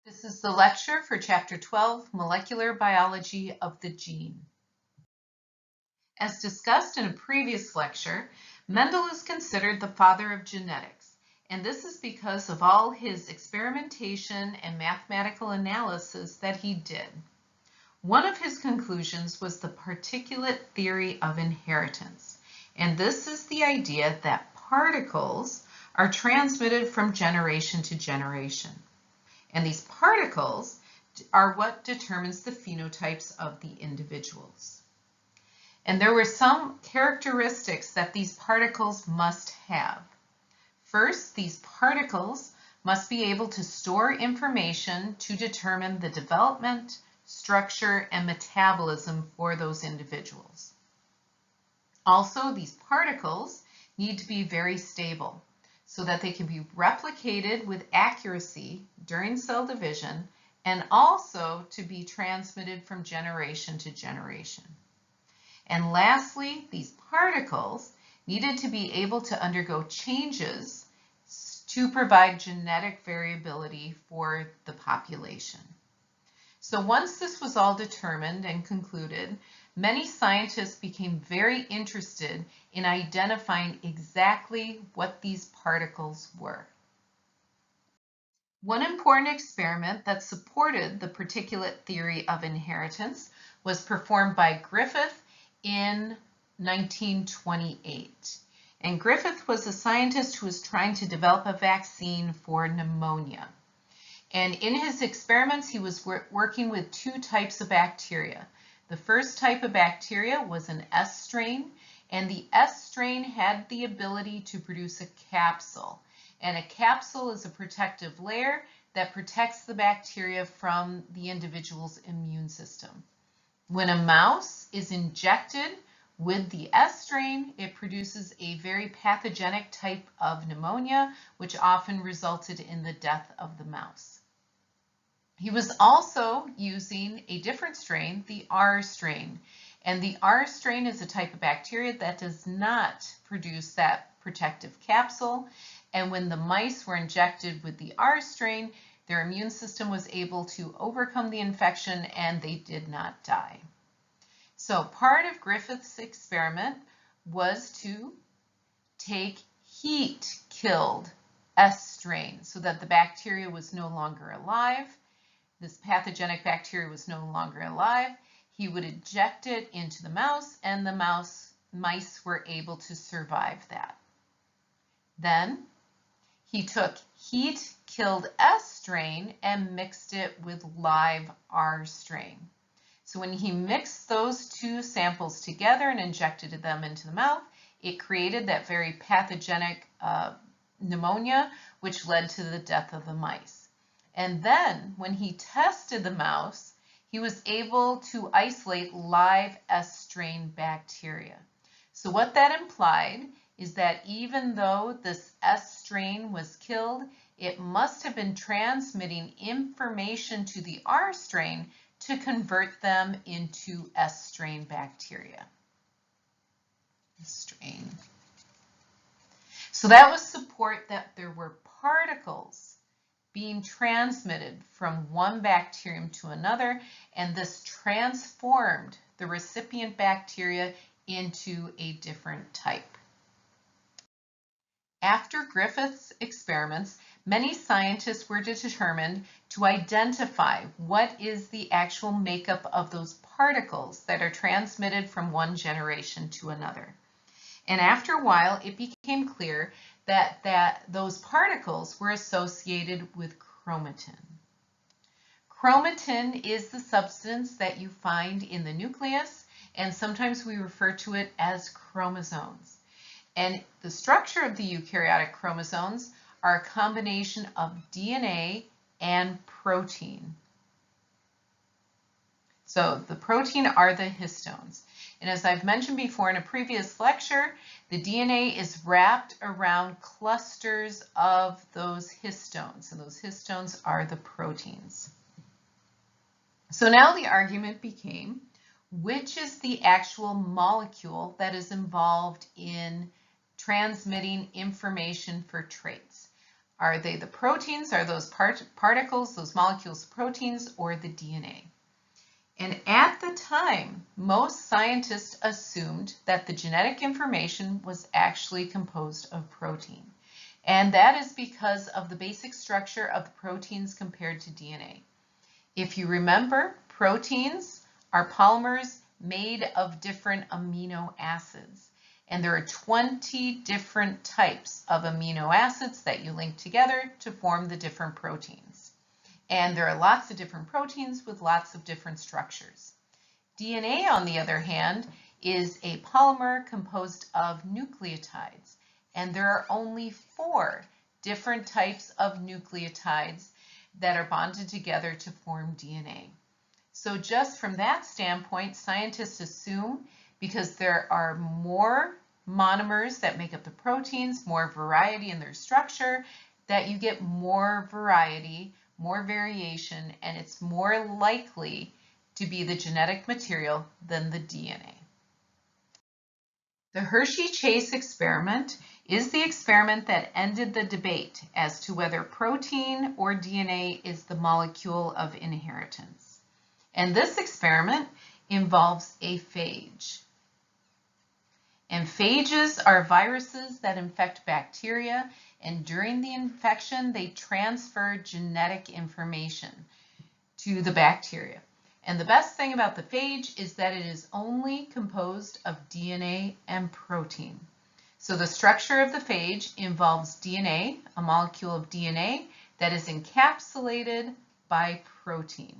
This is the lecture for Chapter 12, Molecular Biology of the Gene. As discussed in a previous lecture, Mendel is considered the father of genetics, and this is because of all his experimentation and mathematical analysis that he did. One of his conclusions was the particulate theory of inheritance, and this is the idea that particles are transmitted from generation to generation. And these particles are what determines the phenotypes of the individuals. And there were some characteristics that these particles must have. First, these particles must be able to store information to determine the development, structure, and metabolism for those individuals. Also, these particles need to be very stable, so that they can be replicated with accuracy during cell division and also to be transmitted from generation to generation. And lastly, these particles needed to be able to undergo changes to provide genetic variability for the population. So once this was all determined and concluded, many scientists became very interested in identifying exactly what these particles were. One important experiment that supported the particulate theory of inheritance was performed by Griffith in 1928. And Griffith was a scientist who was trying to develop a vaccine for pneumonia. And in his experiments, he was working with two types of bacteria. The first type of bacteria was an S strain, and the S strain had the ability to produce a capsule. And a capsule is a protective layer that protects the bacteria from the individual's immune system. When a mouse is injected with the S strain, it produces a very pathogenic type of pneumonia, which often resulted in the death of the mouse. He was also using a different strain, the R strain. And the R strain is a type of bacteria that does not produce that protective capsule. And when the mice were injected with the R strain, their immune system was able to overcome the infection and they did not die. So part of Griffith's experiment was to take heat-killed S strain so that the bacteria was no longer alive. This pathogenic bacteria was no longer alive. He would inject it into the mouse, and the mice were able to survive that. Then he took heat-killed S strain and mixed it with live R strain. So when he mixed those two samples together and injected them into the mouth, it created that very pathogenic pneumonia, which led to the death of the mice. And then when he tested the mouse, he was able to isolate live S strain bacteria. So what that implied is that even though this S strain was killed, it must have been transmitting information to the R strain to convert them into S strain bacteria. So that was support that there were particles being transmitted from one bacterium to another, and this transformed the recipient bacteria into a different type. After Griffith's experiments, many scientists were determined to identify what is the actual makeup of those particles that are transmitted from one generation to another. And after a while, it became clear that those particles were associated with chromatin. Chromatin is the substance that you find in the nucleus, and sometimes we refer to it as chromosomes. And the structure of the eukaryotic chromosomes are a combination of DNA and protein. So the protein are the histones. And as I've mentioned before in a previous lecture, the DNA is wrapped around clusters of those histones, and those histones are the proteins. So now the argument became, which is the actual molecule that is involved in transmitting information for traits? Are they the proteins? Are those particles, those molecules, proteins, or the DNA? And at the time, most scientists assumed that the genetic information was actually composed of protein. And that is because of the basic structure of the proteins compared to DNA. If you remember, proteins are polymers made of different amino acids. And there are 20 different types of amino acids that you link together to form the different proteins. And there are lots of different proteins with lots of different structures. DNA, on the other hand, is a polymer composed of nucleotides. And there are only 4 different types of nucleotides that are bonded together to form DNA. So just from that standpoint, scientists assume because there are more monomers that make up the proteins, more variety in their structure, that you get more variety, more variation, and it's more likely to be the genetic material than the DNA. The Hershey-Chase experiment is the experiment that ended the debate as to whether protein or DNA is the molecule of inheritance. And this experiment involves a phage. And phages are viruses that infect bacteria, and during the infection, they transfer genetic information to the bacteria. And the best thing about the phage is that it is only composed of DNA and protein. So the structure of the phage involves DNA, a molecule of DNA that is encapsulated by protein.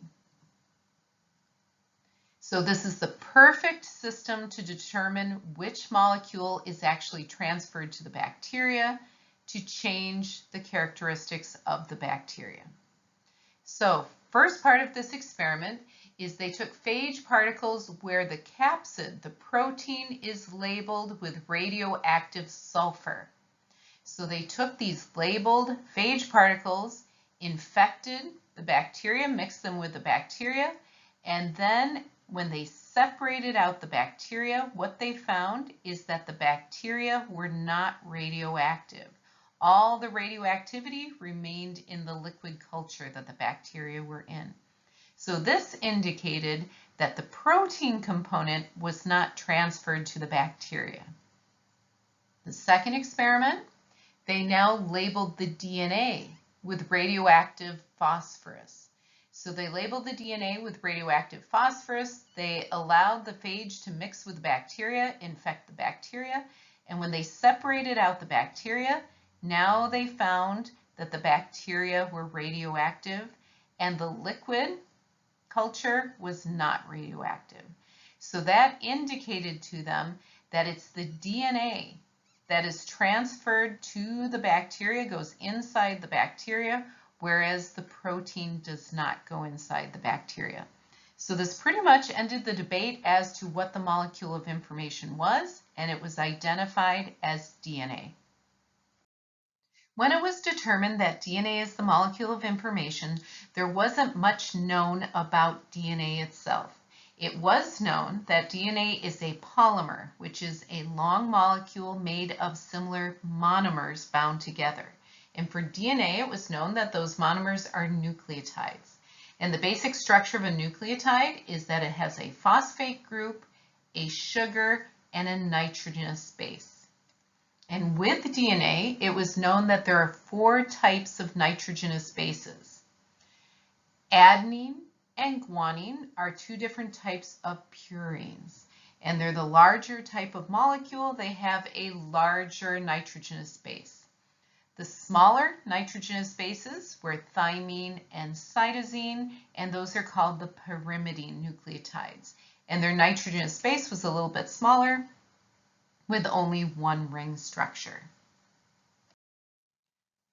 So this is the perfect system to determine which molecule is actually transferred to the bacteria to change the characteristics of the bacteria. So first part of this experiment is they took phage particles where the capsid, the protein, is labeled with radioactive sulfur. So they took these labeled phage particles, infected the bacteria, mixed them with the bacteria, and then when they separated out the bacteria, what they found is that the bacteria were not radioactive. All the radioactivity remained in the liquid culture that the bacteria were in. So this indicated that the protein component was not transferred to the bacteria. The second experiment, they now labeled the DNA with radioactive phosphorus. So they labeled the DNA with radioactive phosphorus. They allowed the phage to mix with the bacteria, infect the bacteria, and when they separated out the bacteria, now they found that the bacteria were radioactive and the liquid culture was not radioactive. So that indicated to them that it's the DNA that is transferred to the bacteria, goes inside the bacteria, whereas the protein does not go inside the bacteria. So this pretty much ended the debate as to what the molecule of information was, and it was identified as DNA. When it was determined that DNA is the molecule of information, there wasn't much known about DNA itself. It was known that DNA is a polymer, which is a long molecule made of similar monomers bound together. And for DNA, it was known that those monomers are nucleotides. And the basic structure of a nucleotide is that it has a phosphate group, a sugar, and a nitrogenous base. And with DNA, it was known that there are 4 types of nitrogenous bases. Adenine and guanine are 2 different types of purines. And they're the larger type of molecule. They have a larger nitrogenous base. The smaller nitrogenous bases were thymine and cytosine, and those are called the pyrimidine nucleotides. And their nitrogenous base was a little bit smaller, with only 1 ring structure.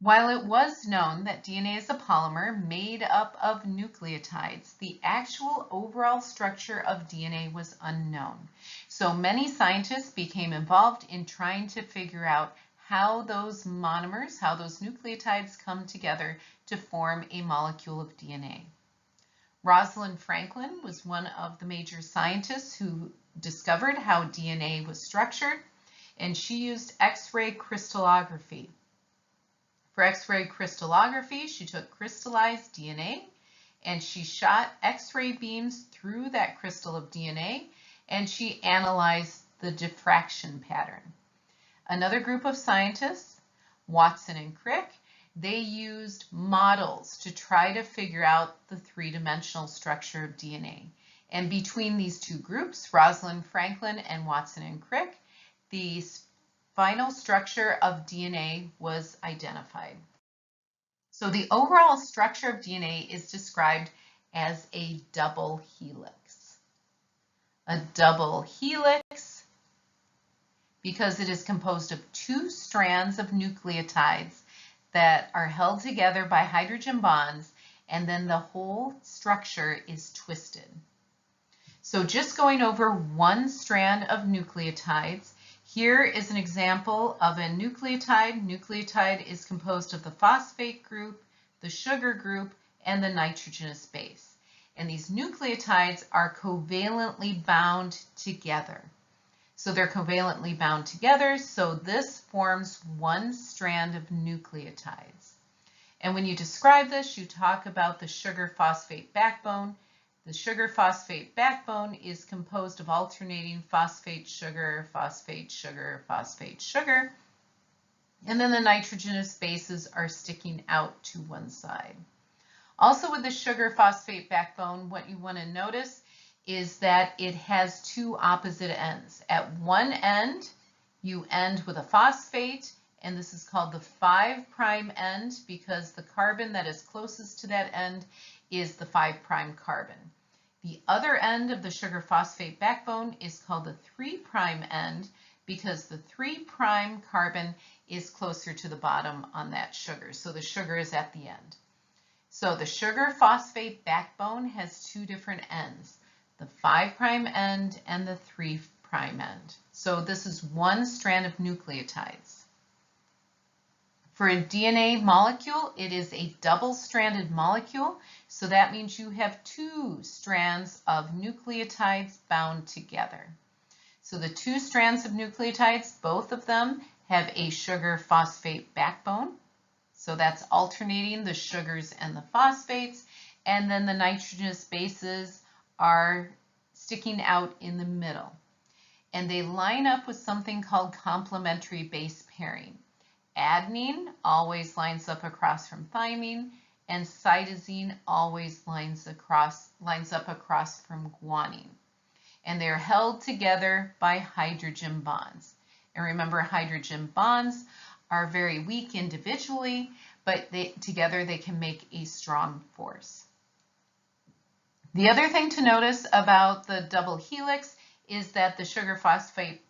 While it was known that DNA is a polymer made up of nucleotides, the actual overall structure of DNA was unknown. So many scientists became involved in trying to figure out how those monomers, how those nucleotides come together to form a molecule of DNA. Rosalind Franklin was one of the major scientists who discovered how DNA was structured, and she used X-ray crystallography For X-ray crystallography, she took crystallized DNA and she shot X-ray beams through that crystal of DNA and she analyzed the diffraction pattern. Another group of scientists, Watson and Crick, they used models to try to figure out the three-dimensional structure of DNA. And between these two groups, Rosalind Franklin and Watson and Crick, the final structure of DNA was identified. So the overall structure of DNA is described as a double helix. A double helix because it is composed of two strands of nucleotides that are held together by hydrogen bonds, and then the whole structure is twisted. So just going over one strand of nucleotides, here is an example of a nucleotide. Nucleotide is composed of the phosphate group, the sugar group, and the nitrogenous base. And these nucleotides are covalently bound together. So they're covalently bound together, so this forms one strand of nucleotides. And when you describe this, you talk about the sugar phosphate backbone. The sugar phosphate backbone is composed of alternating phosphate, sugar, phosphate, sugar, phosphate, sugar. And then the nitrogenous bases are sticking out to one side. Also with the sugar phosphate backbone, what you want to notice is that it has two opposite ends. At one end, you end with a phosphate, and this is called the 5' end because the carbon that is closest to that end is the 5' carbon. The other end of the sugar phosphate backbone is called the 3' end because the 3' carbon is closer to the bottom on that sugar. So the sugar is at the end. So the sugar phosphate backbone has two different ends, the 5' end and the 3' end. So this is one strand of nucleotides. For a DNA molecule, it is a double-stranded molecule, so that means you have two strands of nucleotides bound together. So the two strands of nucleotides, both of them have a sugar phosphate backbone. So that's alternating the sugars and the phosphates, and then the nitrogenous bases are sticking out in the middle. And they line up with something called complementary base pairing. Adenine always lines up across from thymine, and cytosine always lines up across from guanine. And they're held together by hydrogen bonds. And remember, hydrogen bonds are very weak individually, but together they can make a strong force. The other thing to notice about the double helix is that the sugar phosphate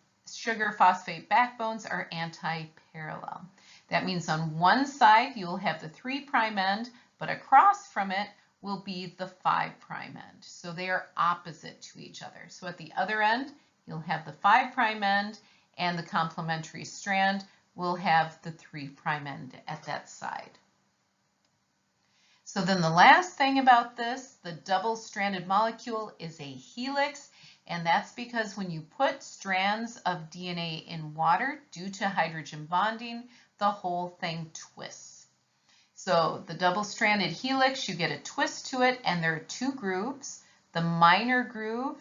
backbones are anti-parallel. That means on one side you'll have the 3' end, but across from it will be the 5' end. So they are opposite to each other. So at the other end, you'll have the 5' end, and the complementary strand will have the 3' end at that side. So then the last thing about this, the double-stranded molecule is a helix, and that's because when you put strands of DNA in water due to hydrogen bonding, the whole thing twists. So the double-stranded helix, you get a twist to it, and there are two grooves. The minor groove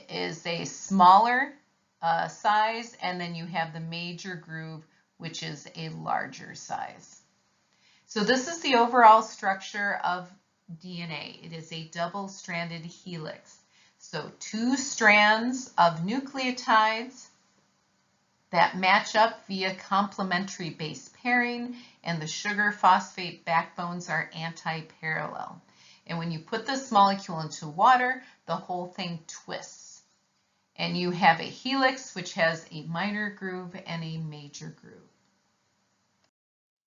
is a smaller size, and then you have the major groove, which is a larger size. So this is the overall structure of DNA. It is a double-stranded helix. So two strands of nucleotides that match up via complementary base pairing, and the sugar phosphate backbones are anti-parallel. And when you put this molecule into water, the whole thing twists. And you have a helix which has a minor groove and a major groove.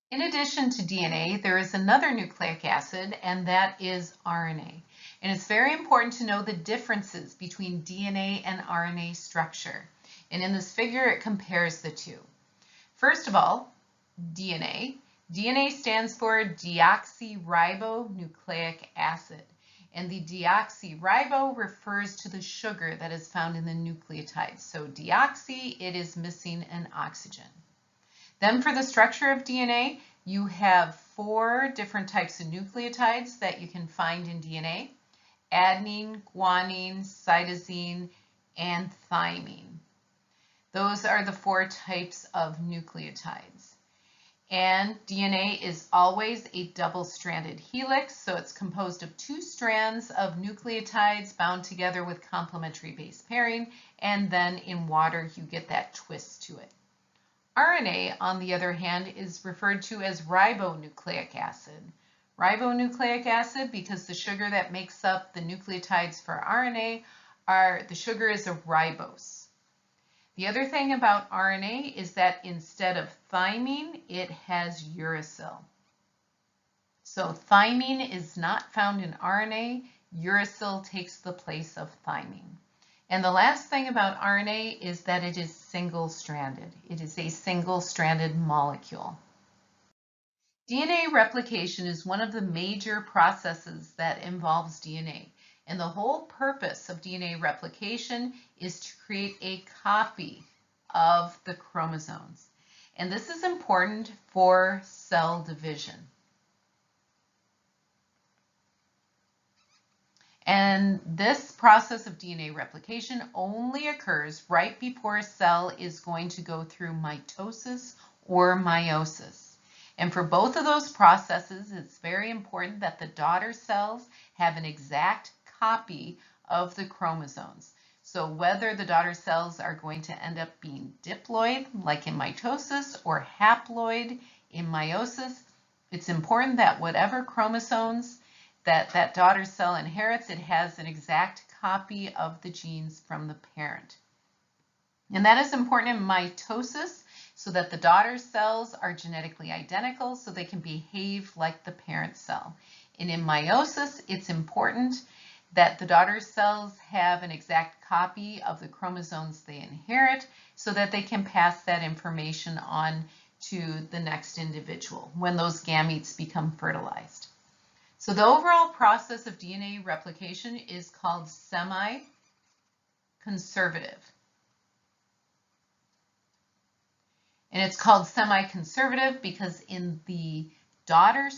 In addition to DNA, there is another nucleic acid, and that is RNA. And it's very important to know the differences between DNA and RNA structure. And in this figure, it compares the two. First of all, DNA. DNA stands for deoxyribonucleic acid. And the deoxyribo refers to the sugar that is found in the nucleotide. So deoxy, it is missing an oxygen. Then for the structure of DNA, you have 4 different types of nucleotides that you can find in DNA: adenine, guanine, cytosine, and thymine. Those are the 4 types of nucleotides. And DNA is always a double-stranded helix, so it's composed of 2 strands of nucleotides bound together with complementary base pairing, and then in water you get that twist to it. RNA, on the other hand, is referred to as ribonucleic acid. Ribonucleic acid because the sugar that makes up the nucleotides for RNA the sugar is a ribose. The other thing about RNA is that instead of thymine, it has uracil. So thymine is not found in RNA. Uracil takes the place of thymine. And the last thing about RNA is that it is single-stranded. It is a single-stranded molecule. DNA replication is one of the major processes that involves DNA. And the whole purpose of DNA replication is to create a copy of the chromosomes. And this is important for cell division. And this process of DNA replication only occurs right before a cell is going to go through mitosis or meiosis. And for both of those processes, it's very important that the daughter cells have an exact copy of the chromosomes. So whether the daughter cells are going to end up being diploid, like in mitosis, or haploid in meiosis, it's important that whatever chromosomes that daughter cell inherits, it has an exact copy of the genes from the parent. And that is important in mitosis so that the daughter cells are genetically identical so they can behave like the parent cell. And in meiosis, it's important that the daughter cells have an exact copy of the chromosomes they inherit so that they can pass that information on to the next individual when those gametes become fertilized. So the overall process of DNA replication is called semi-conservative. And it's called semi-conservative because in the daughter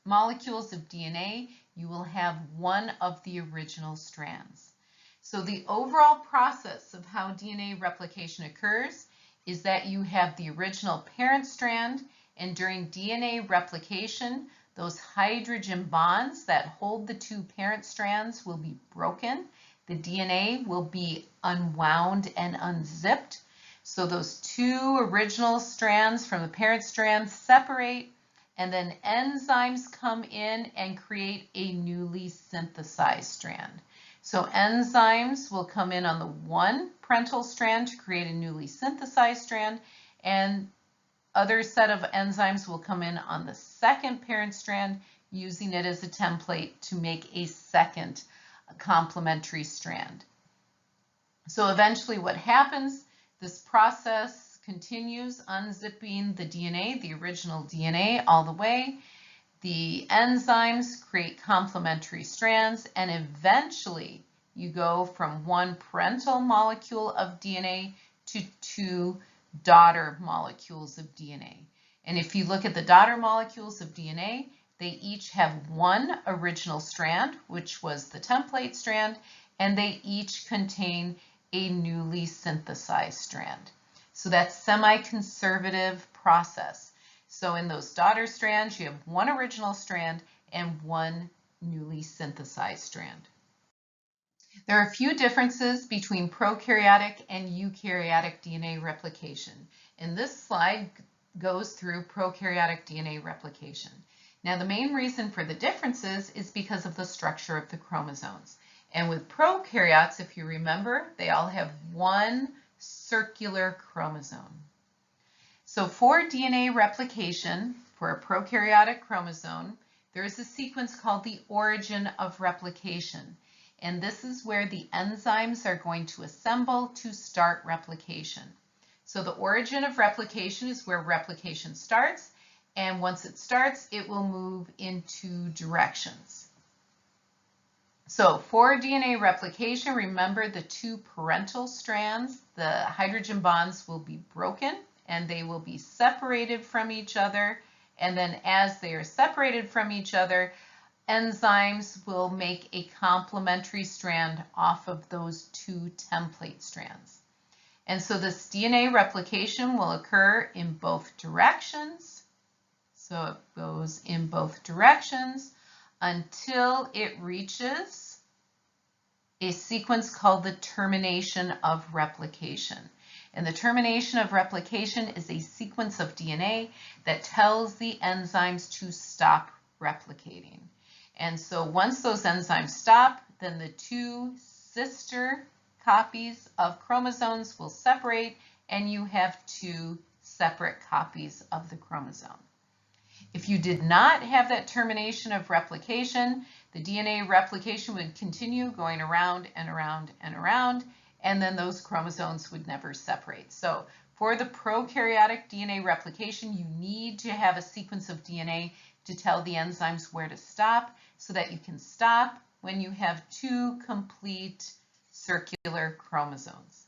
molecules of DNA, you will have one of the original strands. So the overall process of how DNA replication occurs is that you have the original parent strand, and during DNA replication, those hydrogen bonds that hold the 2 parent strands will be broken. The DNA will be unwound and unzipped. So those 2 original strands from the parent strand separate, and then enzymes come in and create a newly synthesized strand. So enzymes will come in on the 1 parental strand to create a newly synthesized strand, and other set of enzymes will come in on the 2nd parent strand, using it as a template to make a 2nd complementary strand. So eventually what happens, this process continues, unzipping the DNA, the original DNA, all the way. The enzymes create complementary strands, and eventually you go from 1 parental molecule of DNA to 2 daughter molecules of DNA. And if you look at the daughter molecules of DNA, they each have 1 original strand, which was the template strand, and they each contain a newly synthesized strand. So that's semi-conservative process. So in those daughter strands, you have 1 original strand and 1 newly synthesized strand. There are a few differences between prokaryotic and eukaryotic DNA replication. And this slide goes through prokaryotic DNA replication. Now, the main reason for the differences is because of the structure of the chromosomes. And with prokaryotes, if you remember, they all have 1 circular chromosome. So for DNA replication, for a prokaryotic chromosome, there is a sequence called the origin of replication. And this is where the enzymes are going to assemble to start replication. So the origin of replication is where replication starts. And once it starts, it will move in 2 directions. So for DNA replication, remember the 2 parental strands, the hydrogen bonds will be broken and they will be separated from each other, And then as they are separated from each other, enzymes will make a complementary strand off of those two template strands. And so this DNA replication will occur in both directions. So it goes in both directions until it reaches a sequence called the termination of replication. And the termination of replication is a sequence of DNA that tells the enzymes to stop replicating. And so once those enzymes stop, then the two sister copies of chromosomes will separate, and you have two separate copies of the chromosome. If you did not have that termination of replication, the DNA replication would continue going around and around and around, and then those chromosomes would never separate. So for the prokaryotic DNA replication, you need to have a sequence of DNA to tell the enzymes where to stop so that you can stop when you have two complete circular chromosomes.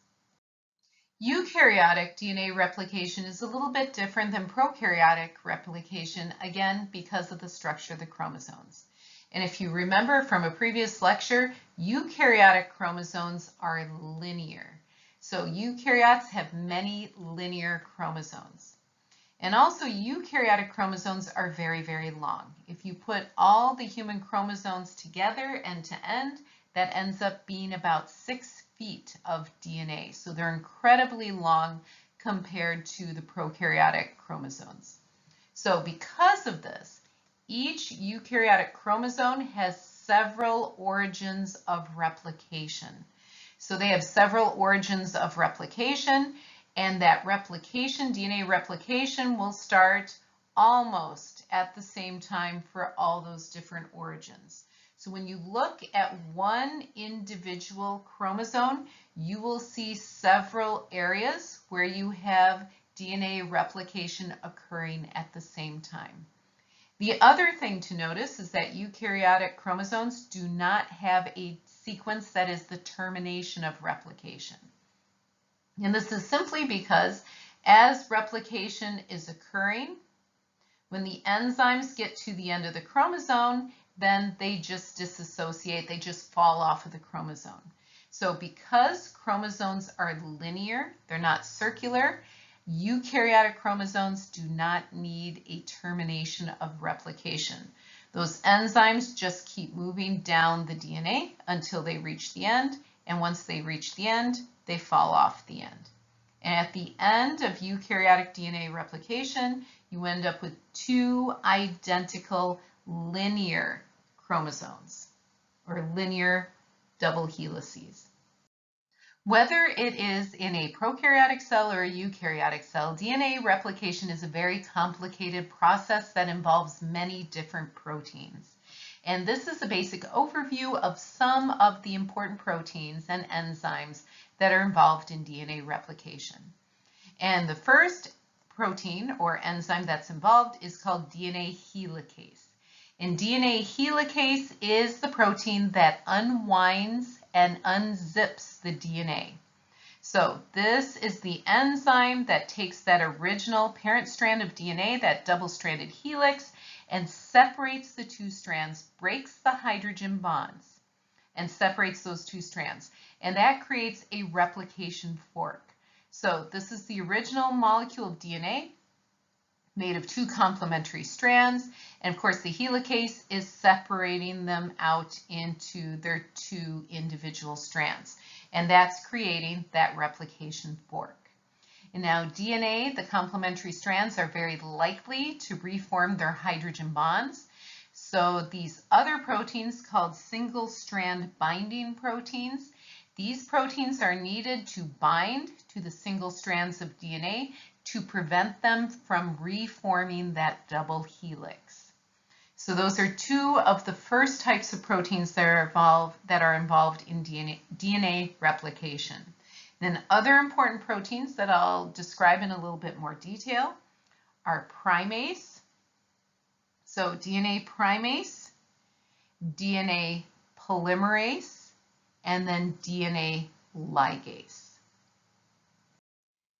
Eukaryotic DNA replication is a little bit different than prokaryotic replication, again, because of the structure of the chromosomes. And if you remember from a previous lecture, eukaryotic chromosomes are linear. So eukaryotes have many linear chromosomes. And also eukaryotic chromosomes are very, very long. If you put all the human chromosomes together end to end, that ends up being about 6 feet of DNA. So they're incredibly long compared to the prokaryotic chromosomes. So because of this, each eukaryotic chromosome has several origins of replication. So they have several origins of replication, and that replication, DNA replication, will start almost at the same time for all those different origins. So when you look at one individual chromosome, you will see several areas where you have DNA replication occurring at the same time. The other thing to notice is that eukaryotic chromosomes do not have a sequence that is the termination of replication. And this is simply because as replication is occurring, when the enzymes get to the end of the chromosome, then they just disassociate, they just fall off of the chromosome. So because chromosomes are linear, they're not circular, eukaryotic chromosomes do not need a termination of replication. Those enzymes just keep moving down the DNA until they reach the end, and once they reach the end, they fall off the end. And at the end of eukaryotic DNA replication, you end up with two identical linear chromosomes, or linear double helices. Whether it is in a prokaryotic cell or a eukaryotic cell, DNA replication is a very complicated process that involves many different proteins. And this is a basic overview of some of the important proteins and enzymes that are involved in DNA replication. And the first protein or enzyme that's involved is called DNA helicase. And DNA helicase is the protein that unwinds and unzips the DNA. So this is the enzyme that takes that original parent strand of DNA, that double-stranded helix, and separates the two strands, breaks the hydrogen bonds, and separates those two strands. And that creates a replication fork. So this is the original molecule of DNA made of two complementary strands. And of course, the helicase is separating them out into their two individual strands. And that's creating that replication fork. And now DNA, the complementary strands, are very likely to reform their hydrogen bonds. So these other proteins called single-strand binding proteins, these proteins are needed to bind to the single strands of DNA to prevent them from reforming that double helix. So those are two of the first types of proteins that are involved in DNA replication. Then other important proteins that I'll describe in a little bit more detail are primase, so DNA primase, DNA polymerase, and then DNA ligase.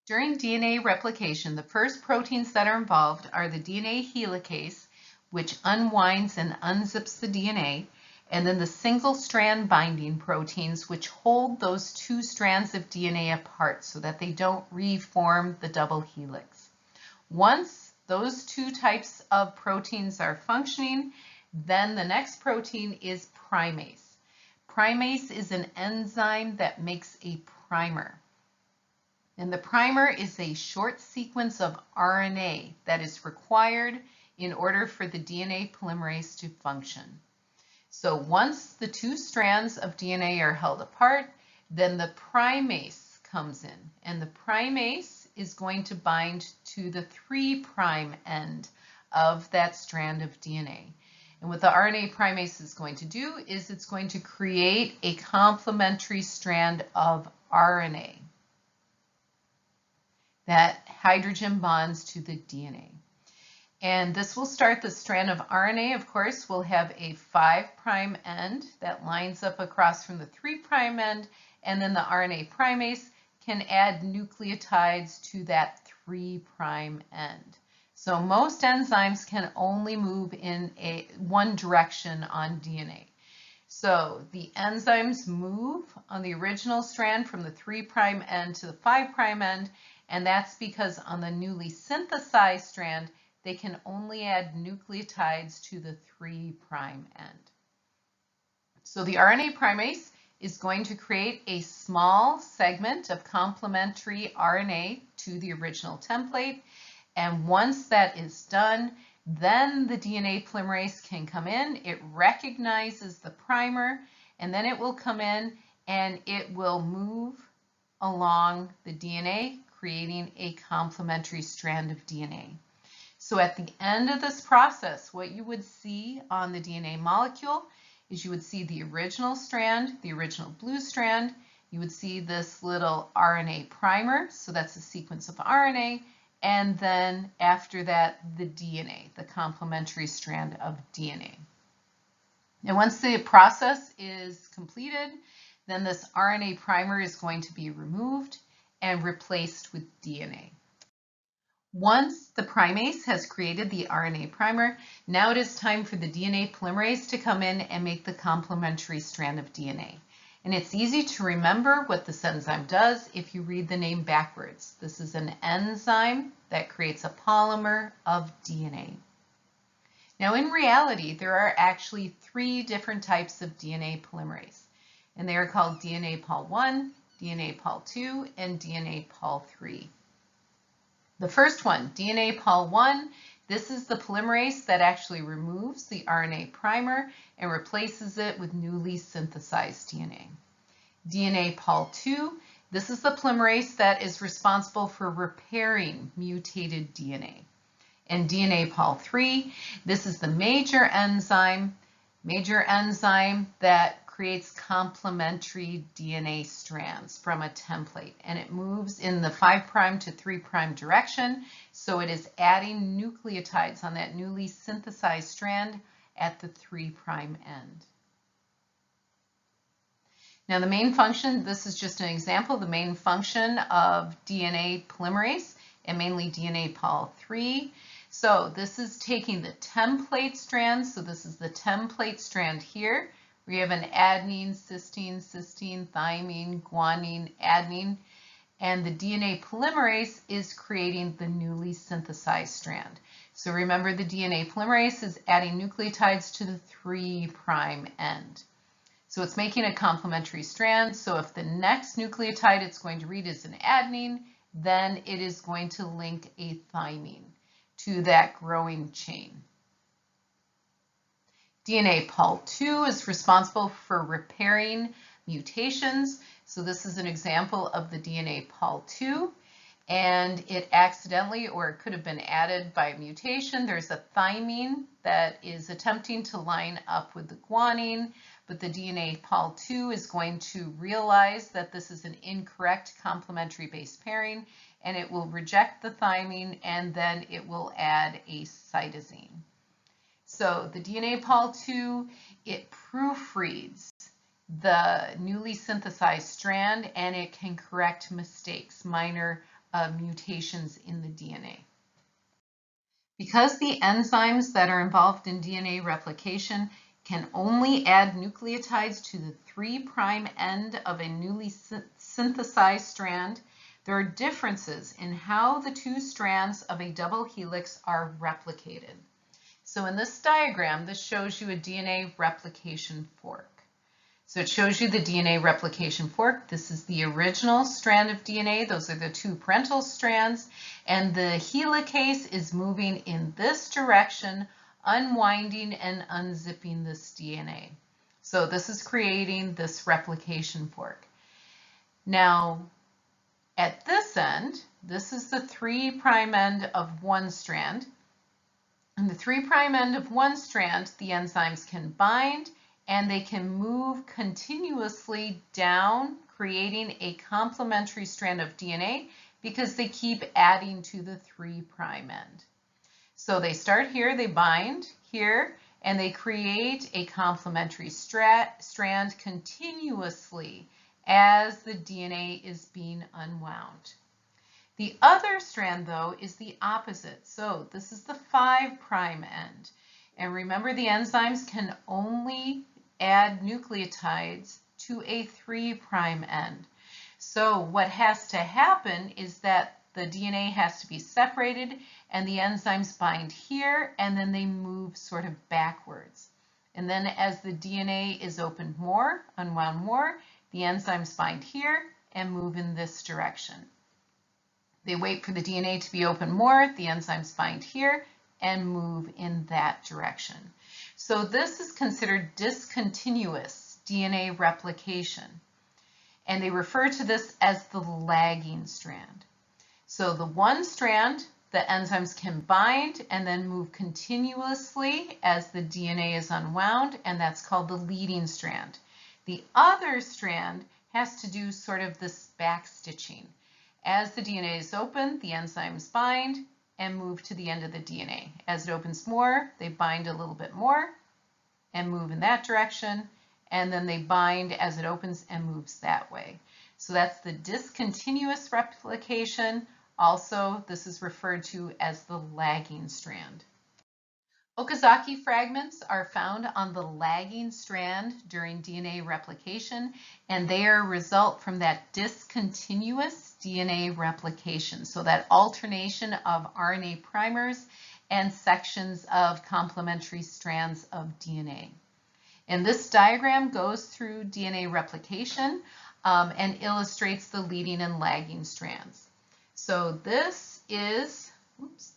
During DNA replication, the first proteins that are involved are the DNA helicase, which unwinds and unzips the DNA, and then the single-strand binding proteins, which hold those two strands of DNA apart so that they don't reform the double helix. Once those two types of proteins are functioning, then the next protein is primase. Primase is an enzyme that makes a primer. And the primer is a short sequence of RNA that is required in order for the DNA polymerase to function. So once the two strands of DNA are held apart, then the primase comes in, and the primase is going to bind to the 3' end of that strand of DNA. And what the RNA primase is going to do is it's going to create a complementary strand of RNA that hydrogen bonds to the DNA. And this will start the strand of RNA, of course, will have a 5' end that lines up across from the 3' end, and then the RNA primase can add nucleotides to that 3' end. So most enzymes can only move in one direction on DNA. So the enzymes move on the original strand from the 3' end to the 5' end, and that's because on the newly synthesized strand, they can only add nucleotides to the 3' end. So the RNA primase is going to create a small segment of complementary RNA to the original template. And once that is done, then the DNA polymerase can come in. It recognizes the primer, and then it will come in and it will move along the DNA, creating a complementary strand of DNA. So at the end of this process, what you would see on the DNA molecule is you would see the original strand, the original blue strand. You would see this little RNA primer, so that's a sequence of RNA, and then after that, the DNA, the complementary strand of DNA. And once the process is completed, then this RNA primer is going to be removed and replaced with DNA. Once the primase has created the RNA primer, now it is time for the DNA polymerase to come in and make the complementary strand of DNA. And it's easy to remember what this enzyme does if you read the name backwards. This is an enzyme that creates a polymer of DNA. Now in reality, there are actually 3 different types of DNA polymerase, and they are called DNA Pol 1, DNA Pol 2, and DNA Pol 3. The first one, DNA Pol 1, this is the polymerase that actually removes the RNA primer and replaces it with newly synthesized DNA. DNA Pol 2, this is the polymerase that is responsible for repairing mutated DNA. And DNA Pol 3, this is the major enzyme that creates complementary DNA strands from a template, and it moves in the 5' to 3' direction, so it is adding nucleotides on that newly synthesized strand at the 3' end. Now the main function, this is just an example, the main function of DNA polymerase, and mainly DNA Pol 3. So this is taking the template strand, so this is the template strand here. We have an adenine, cysteine, cysteine, thymine, guanine, adenine, and the DNA polymerase is creating the newly synthesized strand. So remember, the DNA polymerase is adding nucleotides to the 3' end. So it's making a complementary strand. So if the next nucleotide it's going to read is an adenine, then it is going to link a thymine to that growing chain. DNA Pol 2 is responsible for repairing mutations. So this is an example of the DNA Pol 2, and it accidentally, or it could have been added by mutation. There's a thymine that is attempting to line up with the guanine, but the DNA Pol 2 is going to realize that this is an incorrect complementary base pairing, and it will reject the thymine, and then it will add a cytosine. So the DNA Pol 2, it proofreads the newly synthesized strand, and it can correct mistakes, minor mutations in the DNA. Because the enzymes that are involved in DNA replication can only add nucleotides to the 3' end of a newly synthesized strand, there are differences in how the 2 strands of a double helix are replicated. So in this diagram, this shows you a DNA replication fork. So it shows you the DNA replication fork. This is the original strand of DNA. Those are the 2 parental strands. And the helicase is moving in this direction, unwinding and unzipping this DNA. So this is creating this replication fork. Now, at this end, this is the 3' end of one strand. And the 3' end of one strand, the enzymes can bind and they can move continuously down, creating a complementary strand of DNA because they keep adding to the 3' end. So they start here, they bind here, and they create a complementary strand continuously as the DNA is being unwound. The other strand, though, is the opposite. So this is the 5' end. And remember, the enzymes can only add nucleotides to a 3' end. So what has to happen is that the DNA has to be separated and the enzymes bind here and then they move sort of backwards. And then as the DNA is opened more, unwound more, the enzymes bind here and move in this direction. They wait for the DNA to be opened more, the enzymes bind here and move in that direction. So this is considered discontinuous DNA replication. And they refer to this as the lagging strand. So the one strand, the enzymes can bind and then move continuously as the DNA is unwound, and that's called the leading strand. The other strand has to do sort of this backstitching. As the DNA is open, the enzymes bind and move to the end of the DNA. As it opens more, they bind a little bit more and move in that direction, and then they bind as it opens and moves that way. So that's the discontinuous replication. Also, this is referred to as the lagging strand. Okazaki fragments are found on the lagging strand during DNA replication, and they are a result from that discontinuous DNA replication. So that alternation of RNA primers and sections of complementary strands of DNA. And this diagram goes through DNA replication and illustrates the leading and lagging strands. So this is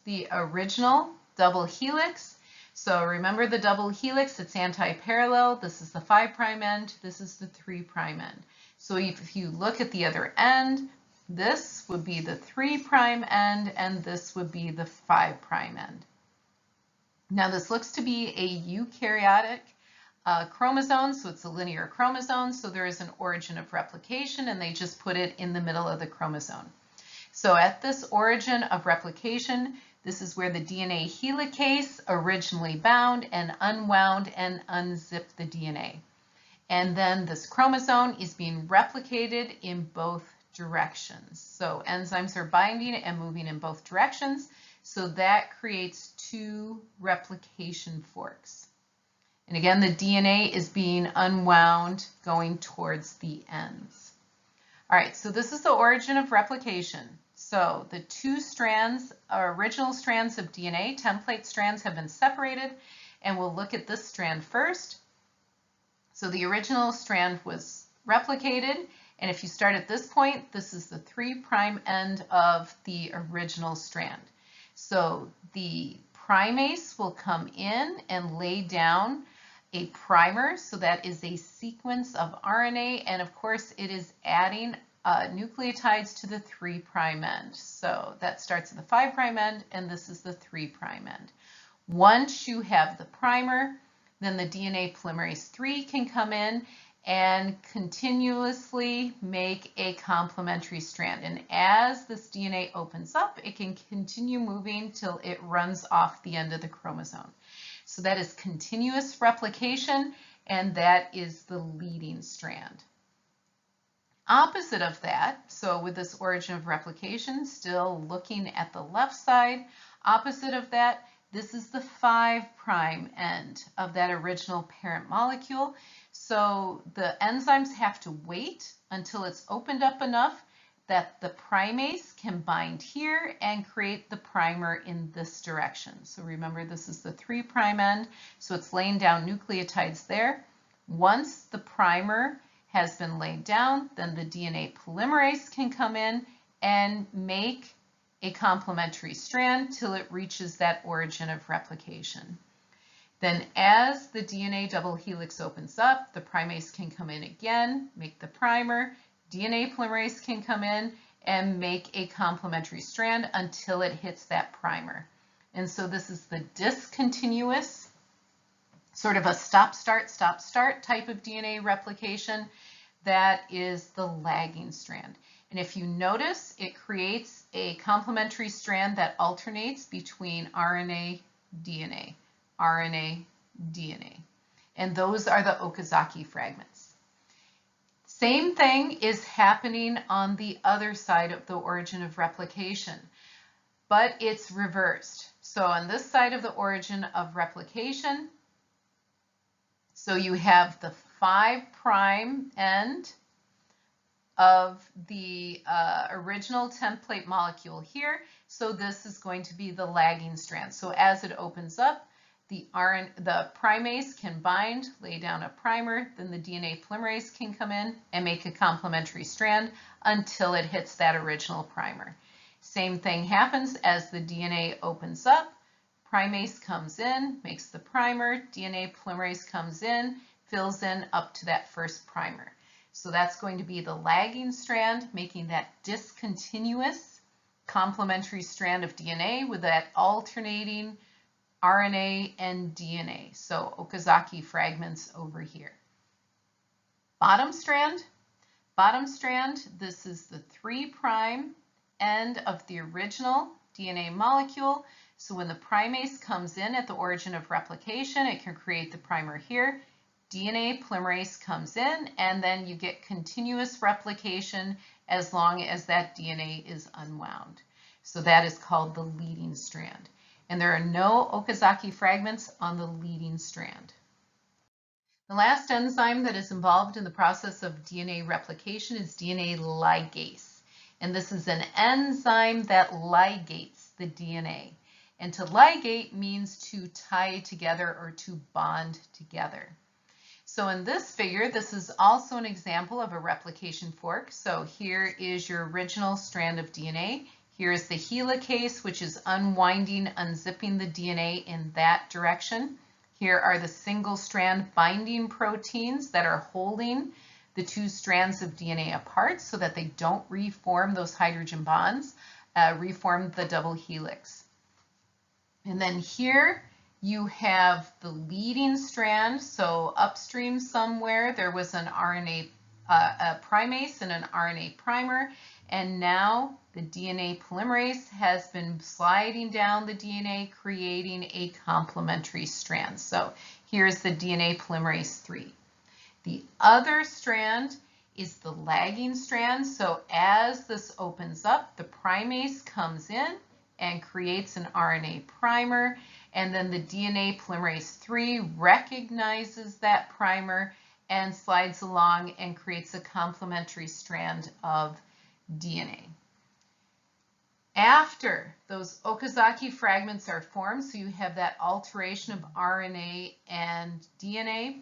the original double helix. So remember the double helix, it's anti-parallel. This is the 5' end, this is the 3' end. So if you look at the other end, this would be the 3' end and this would be the 5' end. Now this looks to be a eukaryotic chromosome, so it's a linear chromosome, so there is an origin of replication and they just put it in the middle of the chromosome. So at this origin of replication, this is where the DNA helicase originally bound and unwound and unzipped the DNA. And then this chromosome is being replicated in both directions. So enzymes are binding and moving in both directions. So that creates 2 replication forks. And again, the DNA is being unwound going towards the ends. All right, so this is the origin of replication. So the 2 strands, original strands of DNA, template strands, have been separated, and we'll look at this strand first. So the original strand was replicated, and if you start at this point, this is the 3' end of the original strand. So the primase will come in and lay down a primer, so that is a sequence of RNA, and of course it is adding nucleotides to the 3' end. So that starts at the 5' end, and this is the 3' end. Once you have the primer, then the DNA polymerase 3 can come in and continuously make a complementary strand. And as this DNA opens up, it can continue moving till it runs off the end of the chromosome. So that is continuous replication, and that is the leading strand. opposite of that, so with this origin of replication, still looking at the left side, opposite of that, this is the 5' end of that original parent molecule. So the enzymes have to wait until it's opened up enough that the primase can bind here and create the primer in this direction. So remember, this is the 3' end, so it's laying down nucleotides there. Once the primer has been laid down, then the DNA polymerase can come in and make a complementary strand till it reaches that origin of replication. Then as the DNA double helix opens up, the primase can come in again, make the primer, DNA polymerase can come in and make a complementary strand until it hits that primer. And so this is the discontinuous, sort of a stop-start type of DNA replication. That is the lagging strand. And if you notice, it creates a complementary strand that alternates between RNA, DNA, RNA, DNA. And those are the Okazaki fragments. Same thing is happening on the other side of the origin of replication, but it's reversed. So on this side of the origin of replication, so you have the 5' end of the original template molecule here. So this is going to be the lagging strand. So as it opens up, the primase can bind, lay down a primer, then the DNA polymerase can come in and make a complementary strand until it hits that original primer. Same thing happens as the DNA opens up, primase comes in, makes the primer, DNA polymerase comes in, fills in up to that first primer. So that's going to be the lagging strand, making that discontinuous complementary strand of DNA with that alternating RNA and DNA. So Okazaki fragments over here. Bottom strand, this is the 3' end of the original DNA molecule. So when the primase comes in at the origin of replication, it can create the primer here. DNA polymerase comes in, and then you get continuous replication as long as that DNA is unwound. So that is called the leading strand. And there are no Okazaki fragments on the leading strand. The last enzyme that is involved in the process of DNA replication is DNA ligase. And this is an enzyme that ligates the DNA. And to ligate means to tie together or to bond together. So in this figure, this is also an example of a replication fork. So here is your original strand of DNA. Here is the helicase, which is unwinding, unzipping the DNA in that direction. Here are the single strand binding proteins that are holding the two strands of DNA apart so that they don't reform those hydrogen bonds, reform the double helix. And then here you have the leading strand. So upstream somewhere there was an RNA a primase and an RNA primer, and now the DNA polymerase has been sliding down the DNA, creating a complementary strand. So here's the DNA polymerase 3. The other strand is the lagging strand. So as this opens up, the primase comes in and creates an RNA primer, and then the DNA polymerase 3 recognizes that primer and slides along and creates a complementary strand of DNA. After those Okazaki fragments are formed, so you have that alteration of RNA and DNA,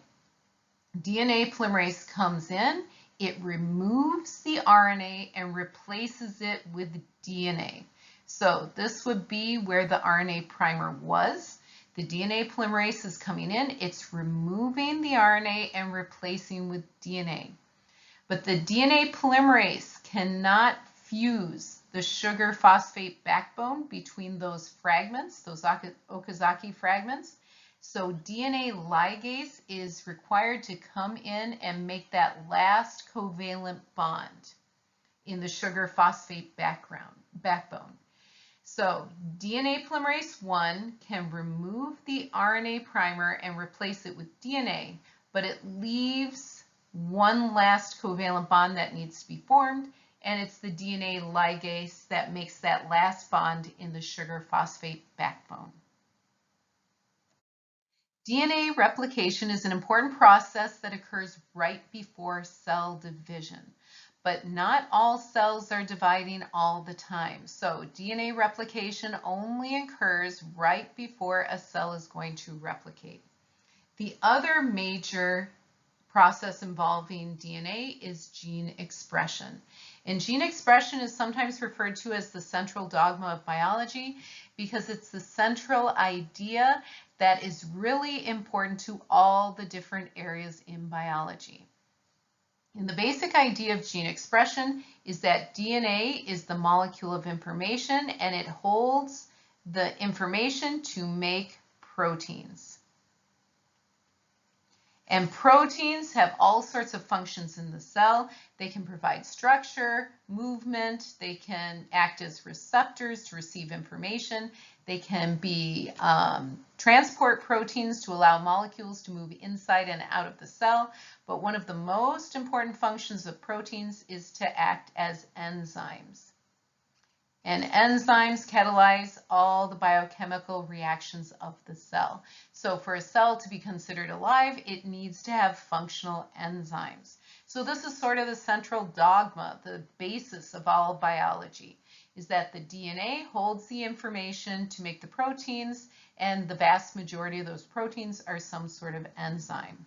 DNA polymerase comes in, it removes the RNA and replaces it with DNA. So this would be where the RNA primer was. The DNA polymerase is coming in, it's removing the RNA and replacing with DNA. But the DNA polymerase cannot fuse the sugar phosphate backbone between those fragments, those Okazaki fragments. So DNA ligase is required to come in and make that last covalent bond in the sugar phosphate backbone. So DNA polymerase 1 can remove the RNA primer and replace it with DNA, but it leaves one last covalent bond that needs to be formed, and it's the DNA ligase that makes that last bond in the sugar phosphate backbone. DNA replication is an important process that occurs right before cell division, but not all cells are dividing all the time. So DNA replication only occurs right before a cell is going to replicate. The other major process involving DNA is gene expression. And gene expression is sometimes referred to as the central dogma of biology because it's the central idea that is really important to all the different areas in biology. And the basic idea of gene expression is that DNA is the molecule of information and it holds the information to make proteins. And proteins have all sorts of functions in the cell. They can provide structure, movement, they can act as receptors to receive information. They can be transport proteins to allow molecules to move inside and out of the cell. But one of the most important functions of proteins is to act as enzymes. And enzymes catalyze all the biochemical reactions of the cell. So for a cell to be considered alive, it needs to have functional enzymes. So this is sort of the central dogma, the basis of all biology, is that the DNA holds the information to make the proteins, and the vast majority of those proteins are some sort of enzyme.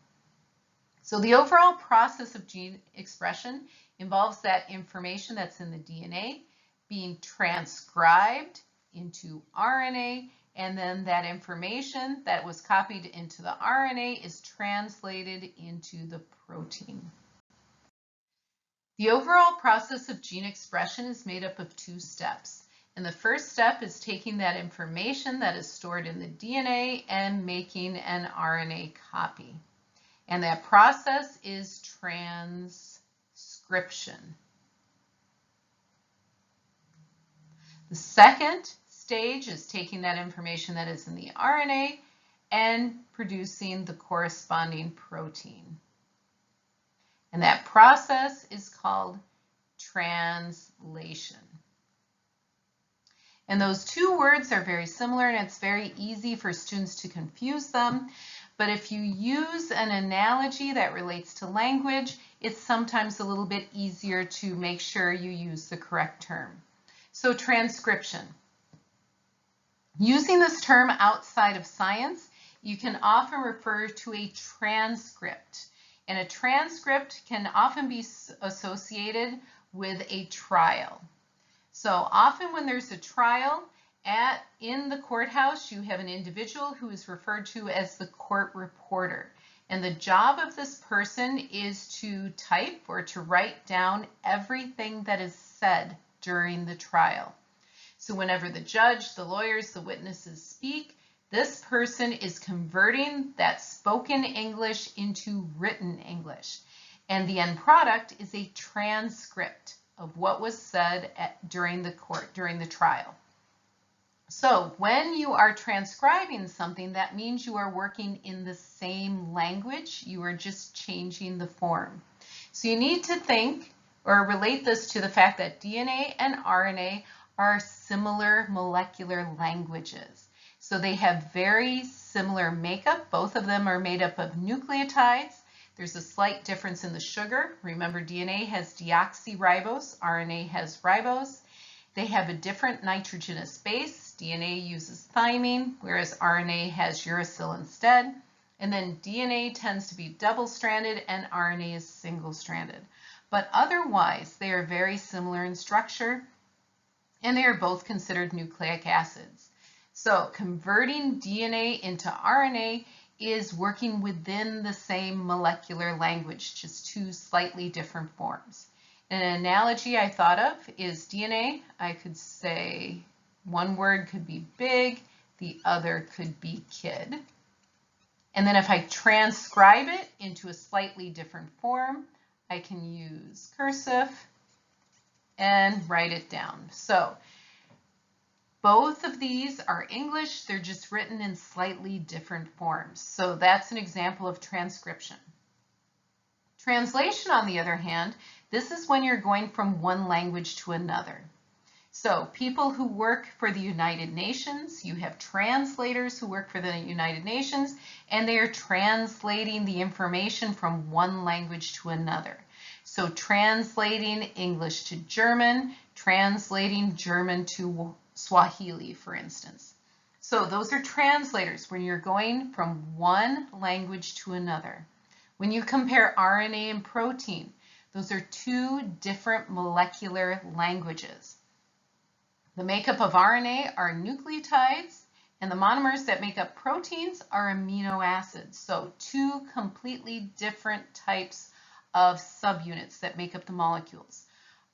So the overall process of gene expression involves that information that's in the DNA being transcribed into RNA, and then that information that was copied into the RNA is translated into the protein. The overall process of gene expression is made up of two steps. And the first step is taking that information that is stored in the DNA and making an RNA copy. And that process is transcription. The second stage is taking that information that is in the RNA and producing the corresponding protein. And that process is called translation. And those two words are very similar, and it's very easy for students to confuse them. But if you use an analogy that relates to language, it's sometimes a little bit easier to make sure you use the correct term. So transcription. Using this term outside of science, you can often refer to a transcript. And a transcript can often be associated with a trial. So often when there's a trial in the courthouse, you have an individual who is referred to as the court reporter. And the job of this person is to type or to write down everything that is said during the trial. So whenever the judge, the lawyers, the witnesses speak, this person is converting that spoken English into written English. And the end product is a transcript of what was said during the trial. So when you are transcribing something, that means you are working in the same language. You are just changing the form. So you need to think or relate this to the fact that DNA and RNA are similar molecular languages. So they have very similar makeup. Both of them are made up of nucleotides. There's a slight difference in the sugar. Remember, DNA has deoxyribose, RNA has ribose. They have a different nitrogenous base. DNA uses thymine, whereas RNA has uracil instead. And then DNA tends to be double-stranded and RNA is single-stranded. But otherwise, they are very similar in structure, and they are both considered nucleic acids. So converting DNA into RNA is working within the same molecular language, just two slightly different forms. An analogy I thought of is DNA. I could say one word could be big, the other could be kid. And then if I transcribe it into a slightly different form, I can use cursive and write it down. So both of these are English, they're just written in slightly different forms. So that's an example of transcription. Translation, on the other hand, this is when you're going from one language to another. So people who work for the United Nations, you have translators who work for the United Nations, and they are translating the information from one language to another. So translating English to German, translating German to Swahili, for instance. So those are translators when you're going from one language to another. When you compare RNA and protein, those are two different molecular languages. The makeup of RNA are nucleotides, and the monomers that make up proteins are amino acids. So two completely different types of subunits that make up the molecules.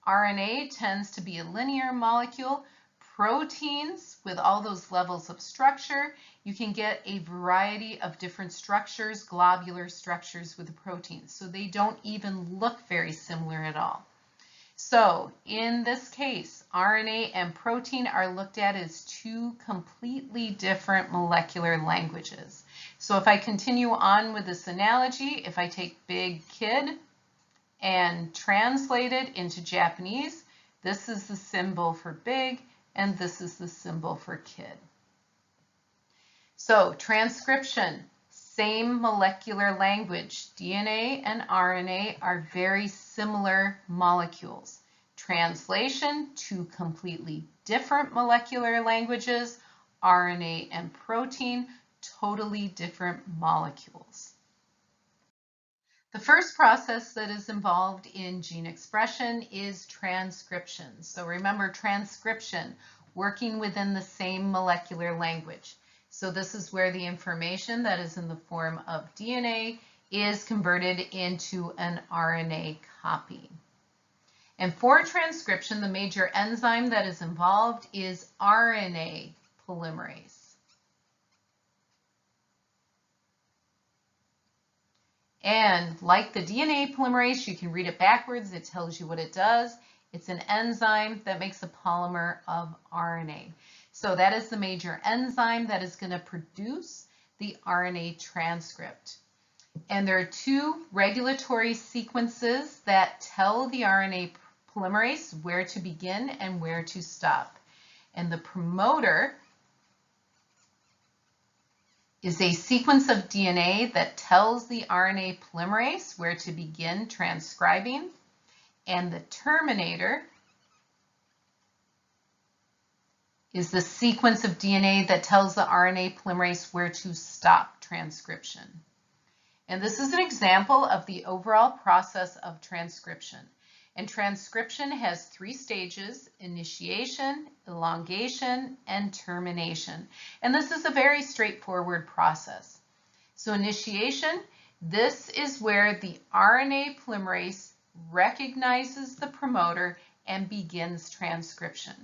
RNA tends to be a linear molecule. Proteins, with all those levels of structure, you can get a variety of different structures, globular structures with the proteins. So they don't even look very similar at all. So in this case, RNA and protein are looked at as two completely different molecular languages. So if I continue on with this analogy, if I take big kid and translate it into Japanese, this is the symbol for big, and this is the symbol for kid. So transcription, same molecular language. DNA and RNA are very similar molecules. Translation, two completely different molecular languages. RNA and protein, totally different molecules. The first process that is involved in gene expression is transcription. So remember, transcription, working within the same molecular language. So this is where the information that is in the form of DNA is converted into an RNA copy. And for transcription, the major enzyme that is involved is RNA polymerase. And like the DNA polymerase, you can read it backwards. It tells you what it does. It's an enzyme that makes a polymer of RNA. So that is the major enzyme that is going to produce the RNA transcript. And there are two regulatory sequences that tell the RNA polymerase where to begin and where to stop. And the promoter is a sequence of DNA that tells the RNA polymerase where to begin transcribing, and the terminator is the sequence of DNA that tells the RNA polymerase where to stop transcription. And this is an example of the overall process of transcription. And transcription has three stages: initiation, elongation, and termination. And this is a very straightforward process. So initiation, this is where the RNA polymerase recognizes the promoter and begins transcription.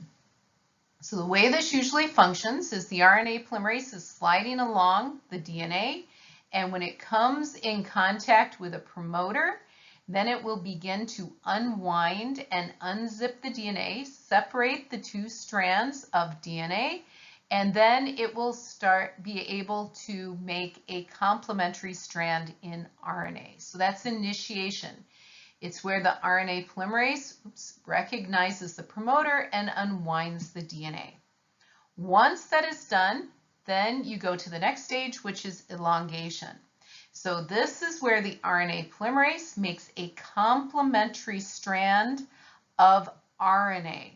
So the way this usually functions is the RNA polymerase is sliding along the DNA, and when it comes in contact with a promoter, then it will begin to unwind and unzip the DNA, separate the two strands of DNA, and then it will be able to make a complementary strand in RNA. So that's initiation. It's where the RNA polymerase recognizes the promoter and unwinds the DNA. Once that is done, then you go to the next stage, which is elongation. So this is where the RNA polymerase makes a complementary strand of RNA.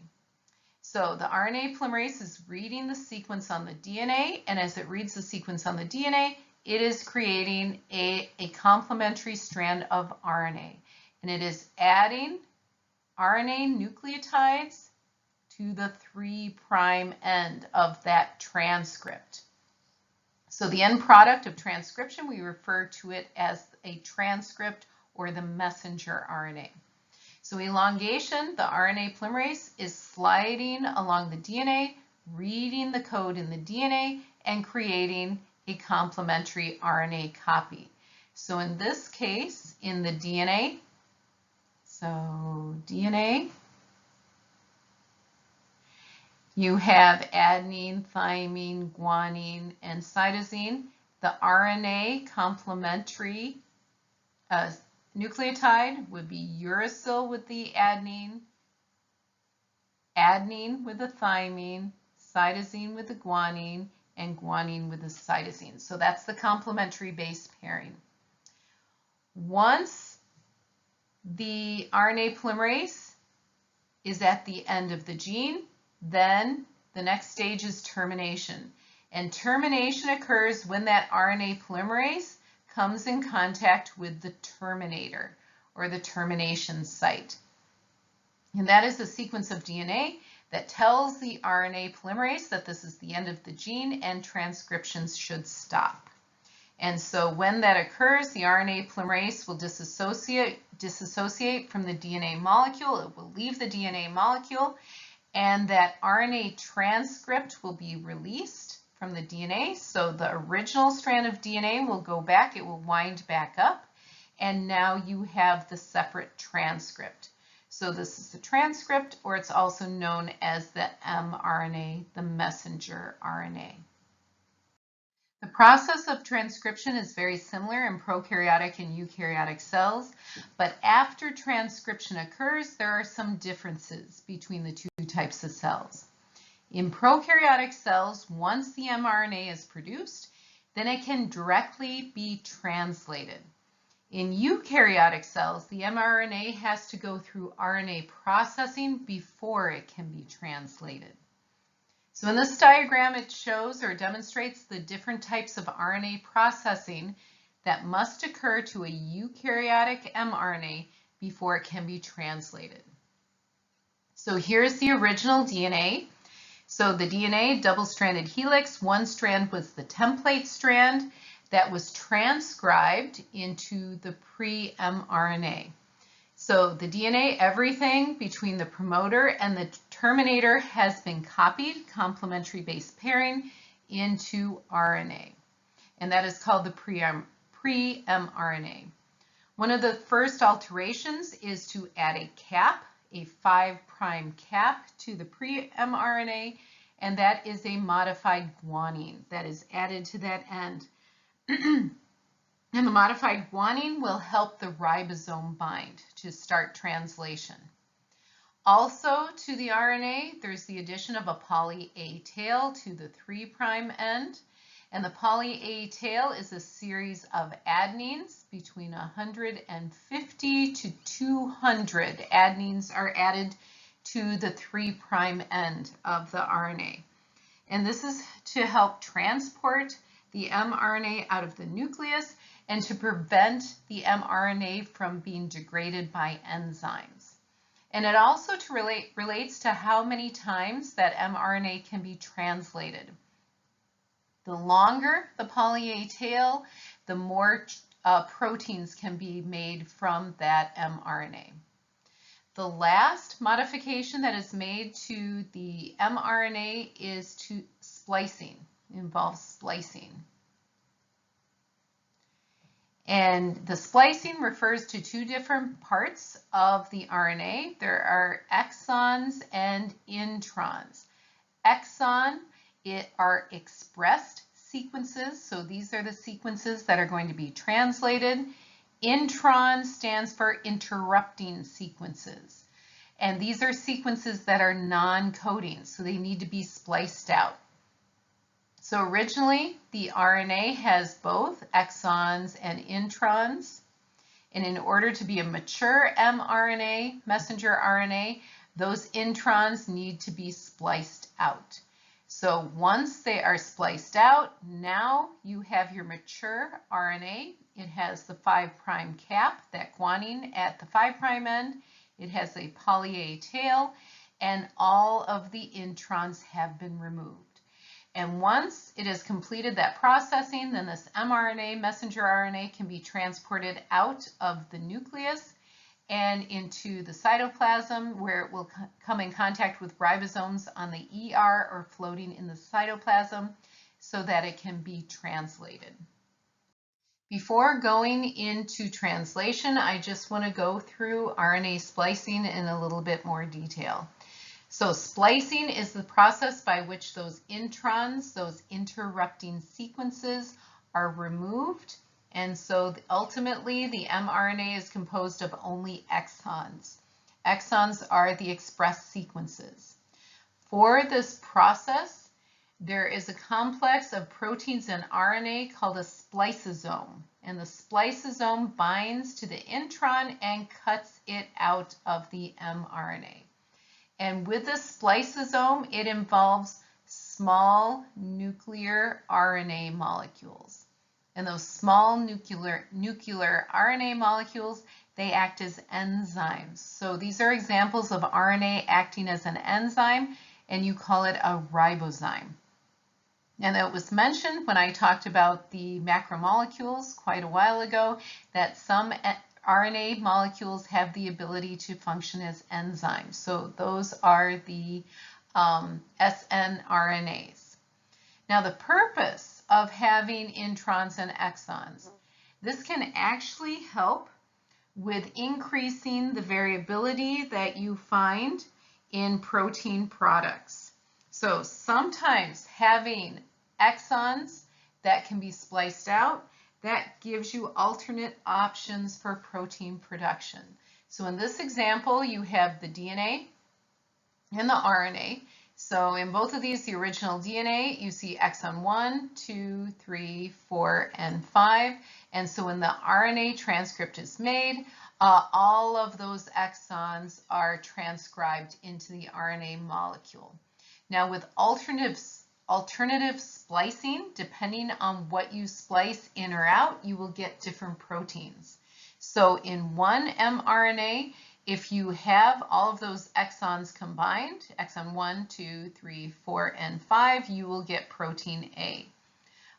So the RNA polymerase is reading the sequence on the DNA, and as it reads the sequence on the DNA, it is creating a complementary strand of RNA. And it is adding RNA nucleotides to the 3' end of that transcript. So the end product of transcription, we refer to it as a transcript or the messenger RNA. So elongation, the RNA polymerase is sliding along the DNA, reading the code in the DNA, and creating a complementary RNA copy. So in this case, in the DNA, you have adenine, thymine, guanine, and cytosine. The RNA complementary nucleotide would be uracil with the adenine, adenine with the thymine, cytosine with the guanine, and guanine with the cytosine. So that's the complementary base pairing. Once the RNA polymerase is at the end of the gene, then the next stage is termination. And termination occurs when that RNA polymerase comes in contact with the terminator or the termination site. And that is a sequence of DNA that tells the RNA polymerase that this is the end of the gene and transcription should stop. And so when that occurs, the RNA polymerase will disassociate from the DNA molecule. It will leave the DNA molecule, and that RNA transcript will be released from the DNA. So the original strand of DNA will go back, it will wind back up, and now you have the separate transcript. So this is the transcript, or it's also known as the mRNA, the messenger RNA. The process of transcription is very similar in prokaryotic and eukaryotic cells, but after transcription occurs, there are some differences between the two types of cells. In prokaryotic cells, once the mRNA is produced, then it can directly be translated. In eukaryotic cells, the mRNA has to go through RNA processing before it can be translated. So in this diagram, it shows or demonstrates the different types of RNA processing that must occur to a eukaryotic mRNA before it can be translated. So here's the original DNA. So the DNA, double-stranded helix, one strand was the template strand that was transcribed into the pre-mRNA. So the DNA, everything between the promoter and the terminator has been copied, complementary base pairing, into RNA. And that is called the pre-mRNA. One of the first alterations is to add a cap, a 5' cap to the pre-mRNA, and that is a modified guanine that is added to that end. And the modified guanine will help the ribosome bind to start translation. Also to the RNA, there's the addition of a poly A tail to the 3' end. And the poly A tail is a series of adenines between 150 to 200 adenines are added to the 3' end of the RNA. And this is to help transport the mRNA out of the nucleus and to prevent the mRNA from being degraded by enzymes. And it also relates to how many times that mRNA can be translated. The longer the poly A tail, the more proteins can be made from that mRNA. The last modification that is made to the mRNA is to splicing. It involves splicing. And the splicing refers to two different parts of the RNA. There are exons and introns. Exon are expressed sequences, so these are the sequences that are going to be translated. Intron stands for interrupting sequences. And these are sequences that are non-coding, so they need to be spliced out. So originally, the RNA has both exons and introns. And in order to be a mature mRNA, messenger RNA, those introns need to be spliced out. So once they are spliced out, now you have your mature RNA. It has the 5' cap, that guanine at the 5' end. It has a poly A tail, and all of the introns have been removed. And once it has completed that processing, then this mRNA, messenger RNA, can be transported out of the nucleus and into the cytoplasm, where it will come in contact with ribosomes on the ER or floating in the cytoplasm so that it can be translated. Before going into translation, I just want to go through RNA splicing in a little bit more detail. So splicing is the process by which those introns, those interrupting sequences, are removed And so ultimately, the mRNA is composed of only exons. Exons are the expressed sequences. For this process, there is a complex of proteins and RNA called a spliceosome. And the spliceosome binds to the intron and cuts it out of the mRNA. And with the spliceosome, it involves small nuclear RNA molecules. And those small nuclear RNA molecules, they act as enzymes. So these are examples of RNA acting as an enzyme, and you call it a ribozyme. And it was mentioned when I talked about the macromolecules quite a while ago that some RNA molecules have the ability to function as enzymes. So those are the snRNAs. Now the purpose of having introns and exons, this can actually help with increasing the variability that you find in protein products. So sometimes having exons that can be spliced out, that gives you alternate options for protein production. So in this example, you have the DNA and the RNA. So in both of these, the original DNA, you see exon 1, 2, 3, 4, and 5. And so when the RNA transcript is made, all of those exons are transcribed into the RNA molecule. Now with alternative splicing, depending on what you splice in or out, you will get different proteins. So in one mRNA, if you have all of those exons combined, exon 1, 2, 3, 4, and 5, you will get protein A.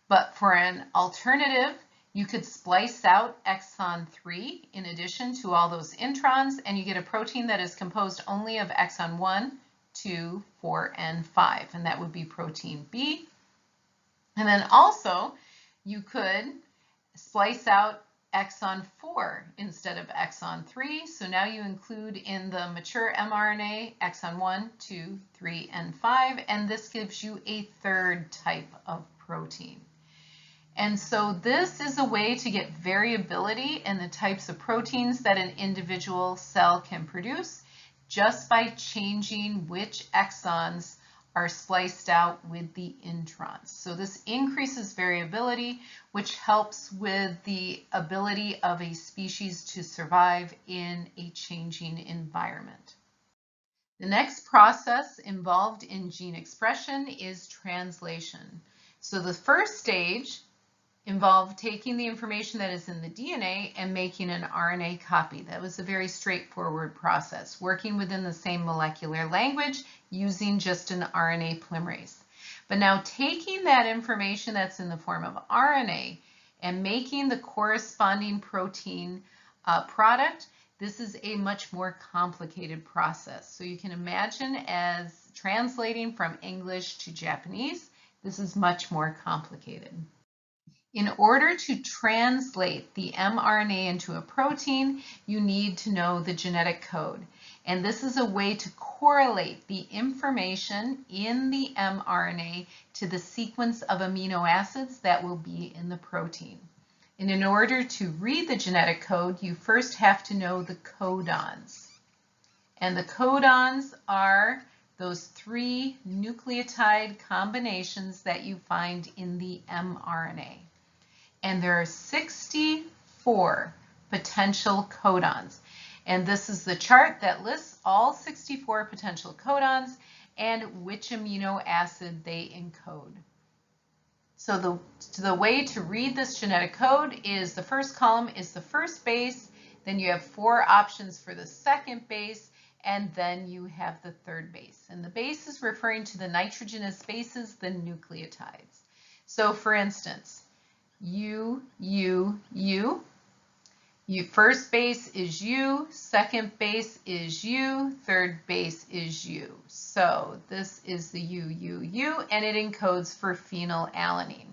But for an alternative, you could splice out exon 3 in addition to all those introns, and you get a protein that is composed only of exon 1, 2, 4, and 5, and that would be protein B. And then also, you could splice out exon 4 instead of exon 3. So now you include in the mature mRNA exon 1, 2, 3, and 5, and this gives you a third type of protein. And so this is a way to get variability in the types of proteins that an individual cell can produce just by changing which exons are spliced out with the introns. So this increases variability, which helps with the ability of a species to survive in a changing environment. The next process involved in gene expression is translation. So the first stage involved taking the information that is in the DNA and making an RNA copy. That was a very straightforward process, working within the same molecular language using just an RNA polymerase. But now taking that information that's in the form of RNA and making the corresponding protein product, this is a much more complicated process. So you can imagine as translating from English to Japanese, this is much more complicated. In order to translate the mRNA into a protein, you need to know the genetic code. And this is a way to correlate the information in the mRNA to the sequence of amino acids that will be in the protein. And in order to read the genetic code, you first have to know the codons. And the codons are those 3 nucleotide combinations that you find in the mRNA. And there are 64 potential codons. And this is the chart that lists all 64 potential codons and which amino acid they encode. So the way to read this genetic code is the first column is the first base, then you have 4 options for the second base, and then you have the third base. And the base is referring to the nitrogenous bases, the nucleotides. So for instance, U, first base is U, second base is U, third base is U. So this is the U, and it encodes for phenylalanine.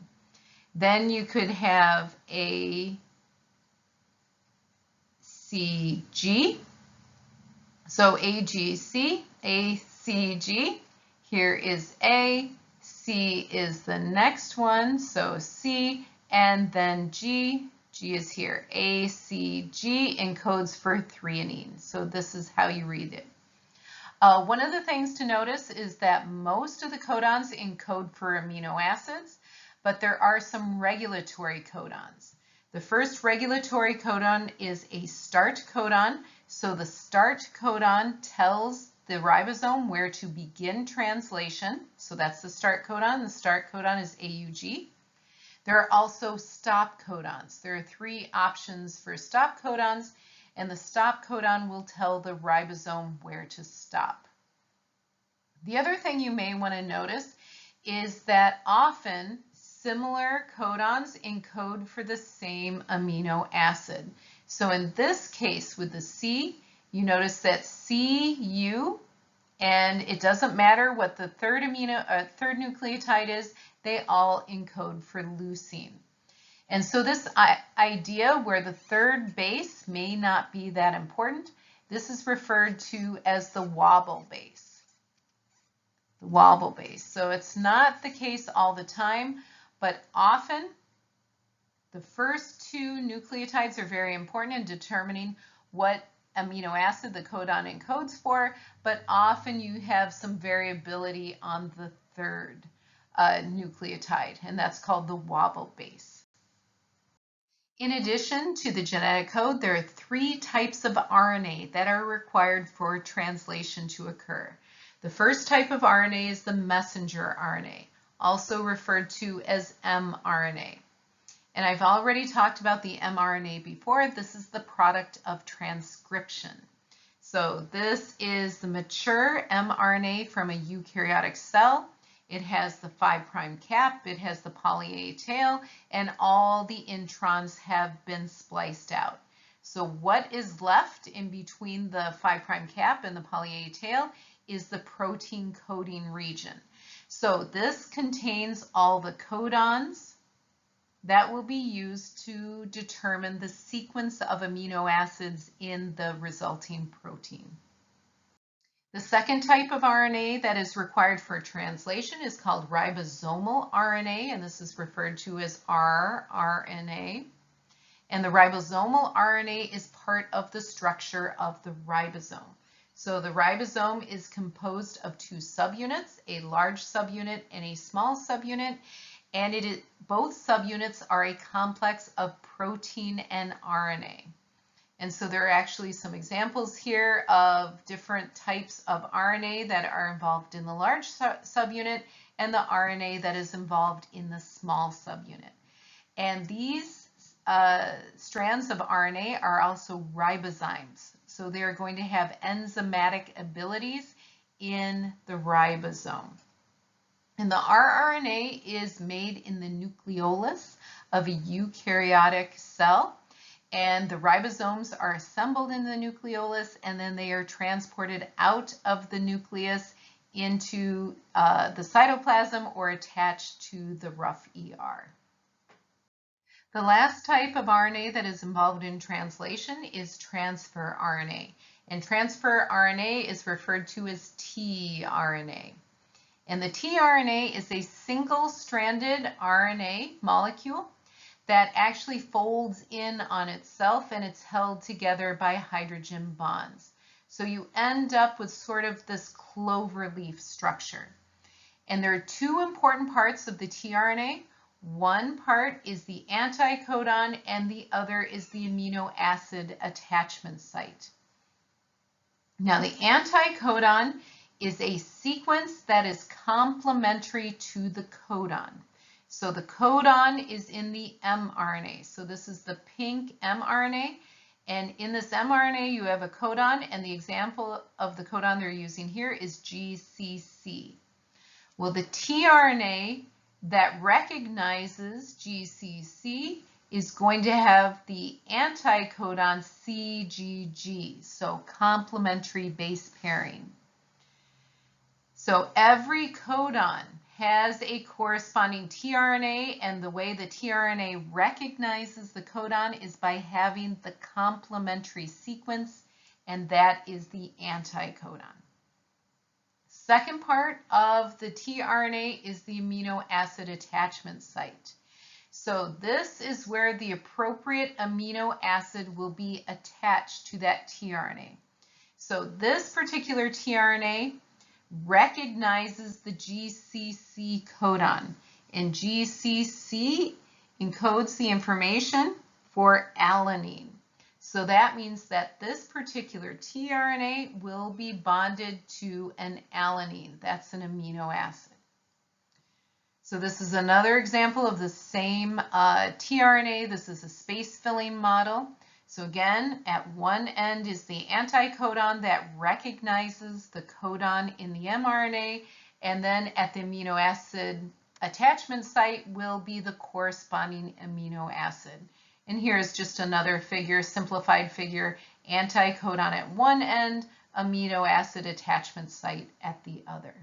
Then you could have A, C, G. So AGC, ACG, here is A, C is the next one, so C, and then G, G is here. A, C, G encodes for threonine. So this is how you read it. One of the things to notice is that most of the codons encode for amino acids, but there are some regulatory codons. The first regulatory codon is a start codon. So the start codon tells the ribosome where to begin translation. So that's the start codon. The start codon is AUG. There are also stop codons. There are 3 options for stop codons, and the stop codon will tell the ribosome where to stop. The other thing you may want to notice is that often similar codons encode for the same amino acid. So in this case with the C, you notice that CU, and it doesn't matter what the third nucleotide is, they all encode for leucine. And so this idea where the third base may not be that important, this is referred to as the wobble base. The wobble base. So it's not the case all the time, but often the first 2 nucleotides are very important in determining what amino acid the codon encodes for, but often you have some variability on the third nucleotide, and that's called the wobble base. In addition to the genetic code, there are 3 types of RNA that are required for translation to occur. The first type of RNA is the messenger RNA, also referred to as mRNA. And I've already talked about the mRNA before. This is the product of transcription. So this is the mature mRNA from a eukaryotic cell. It has the 5' cap, it has the poly A tail, and all the introns have been spliced out. So what is left in between the 5' cap and the poly A tail is the protein coding region. So this contains all the codons that will be used to determine the sequence of amino acids in the resulting protein. The second type of RNA that is required for translation is called ribosomal RNA, and this is referred to as rRNA. And the ribosomal RNA is part of the structure of the ribosome. So the ribosome is composed of 2 subunits, a large subunit and a small subunit, and both subunits are a complex of protein and RNA. And so there are actually some examples here of different types of RNA that are involved in the large subunit and the RNA that is involved in the small subunit. And these strands of RNA are also ribozymes. So they are going to have enzymatic abilities in the ribosome. And the rRNA is made in the nucleolus of a eukaryotic cell. And the ribosomes are assembled in the nucleolus, and then they are transported out of the nucleus into the cytoplasm or attached to the rough ER. The last type of RNA that is involved in translation is transfer RNA. And transfer RNA is referred to as tRNA. And the tRNA is a single-stranded RNA molecule that actually folds in on itself, and it's held together by hydrogen bonds. So you end up with sort of this clover leaf structure. And there are 2 important parts of the tRNA. One part is the anticodon, and the other is the amino acid attachment site. Now, the anticodon is a sequence that is complementary to the codon. So the codon is in the mRNA. So this is the pink mRNA. And in this mRNA, you have a codon, and the example of the codon they're using here is GCC. Well, the tRNA that recognizes GCC is going to have the anticodon CGG, so complementary base pairing. So every codon has a corresponding tRNA, and the way the tRNA recognizes the codon is by having the complementary sequence, and that is the anticodon. Second part of the tRNA is the amino acid attachment site. So this is where the appropriate amino acid will be attached to that tRNA. So this particular tRNA recognizes the GCC codon, and GCC encodes the information for alanine. So that means that this particular tRNA will be bonded to an alanine. That's an amino acid. So this is another example of the same tRNA. This is a space-filling model. So again, at one end is the anticodon that recognizes the codon in the mRNA, and then at the amino acid attachment site will be the corresponding amino acid. And here is just another figure, simplified figure, anticodon at one end, amino acid attachment site at the other.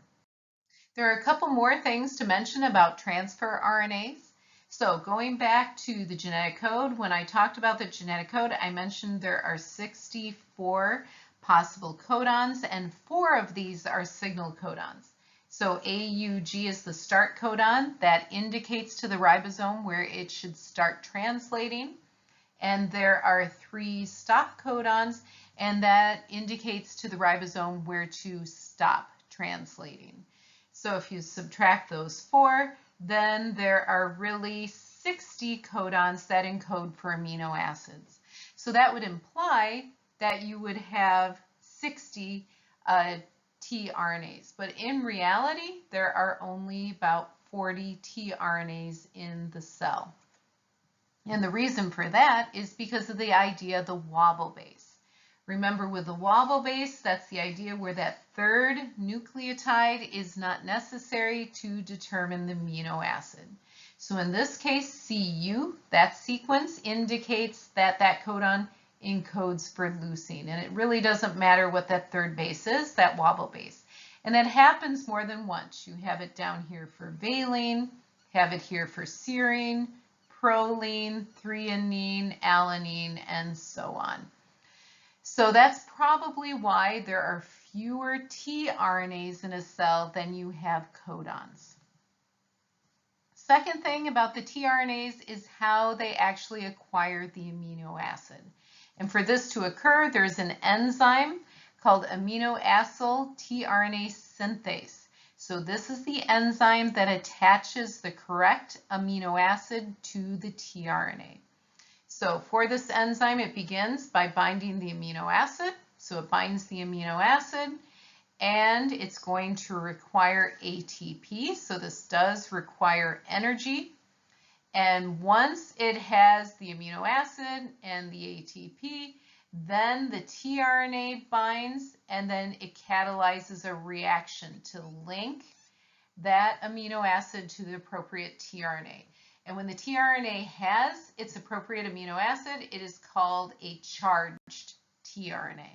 There are a couple more things to mention about transfer RNAs. So going back to the genetic code, when I talked about the genetic code, I mentioned there are 64 possible codons, and 4 of these are signal codons. So AUG is the start codon that indicates to the ribosome where it should start translating. And there are 3 stop codons, and that indicates to the ribosome where to stop translating. So if you subtract those 4, then there are really 60 codons that encode for amino acids. So that would imply that you would have 60 tRNAs, but in reality, there are only about 40 tRNAs in the cell. And the reason for that is because of the idea of the wobble base. Remember, with the wobble base, that's the idea where that third nucleotide is not necessary to determine the amino acid. So in this case, CU, that sequence indicates that that codon encodes for leucine. And it really doesn't matter what that third base is, that wobble base. And that happens more than once. You have it down here for valine, have it here for serine, proline, threonine, alanine, and so on. So that's probably why there are fewer tRNAs in a cell than you have codons. Second thing about the tRNAs is how they actually acquire the amino acid. And for this to occur, there's an enzyme called amino acyl tRNA synthase. So this is the enzyme that attaches the correct amino acid to the tRNA. So for this enzyme, it begins by binding the amino acid. So it binds the amino acid, and it's going to require ATP. So this does require energy. And once it has the amino acid and the ATP, then the tRNA binds, and then it catalyzes a reaction to link that amino acid to the appropriate tRNA. And when the tRNA has its appropriate amino acid, it is called a charged tRNA.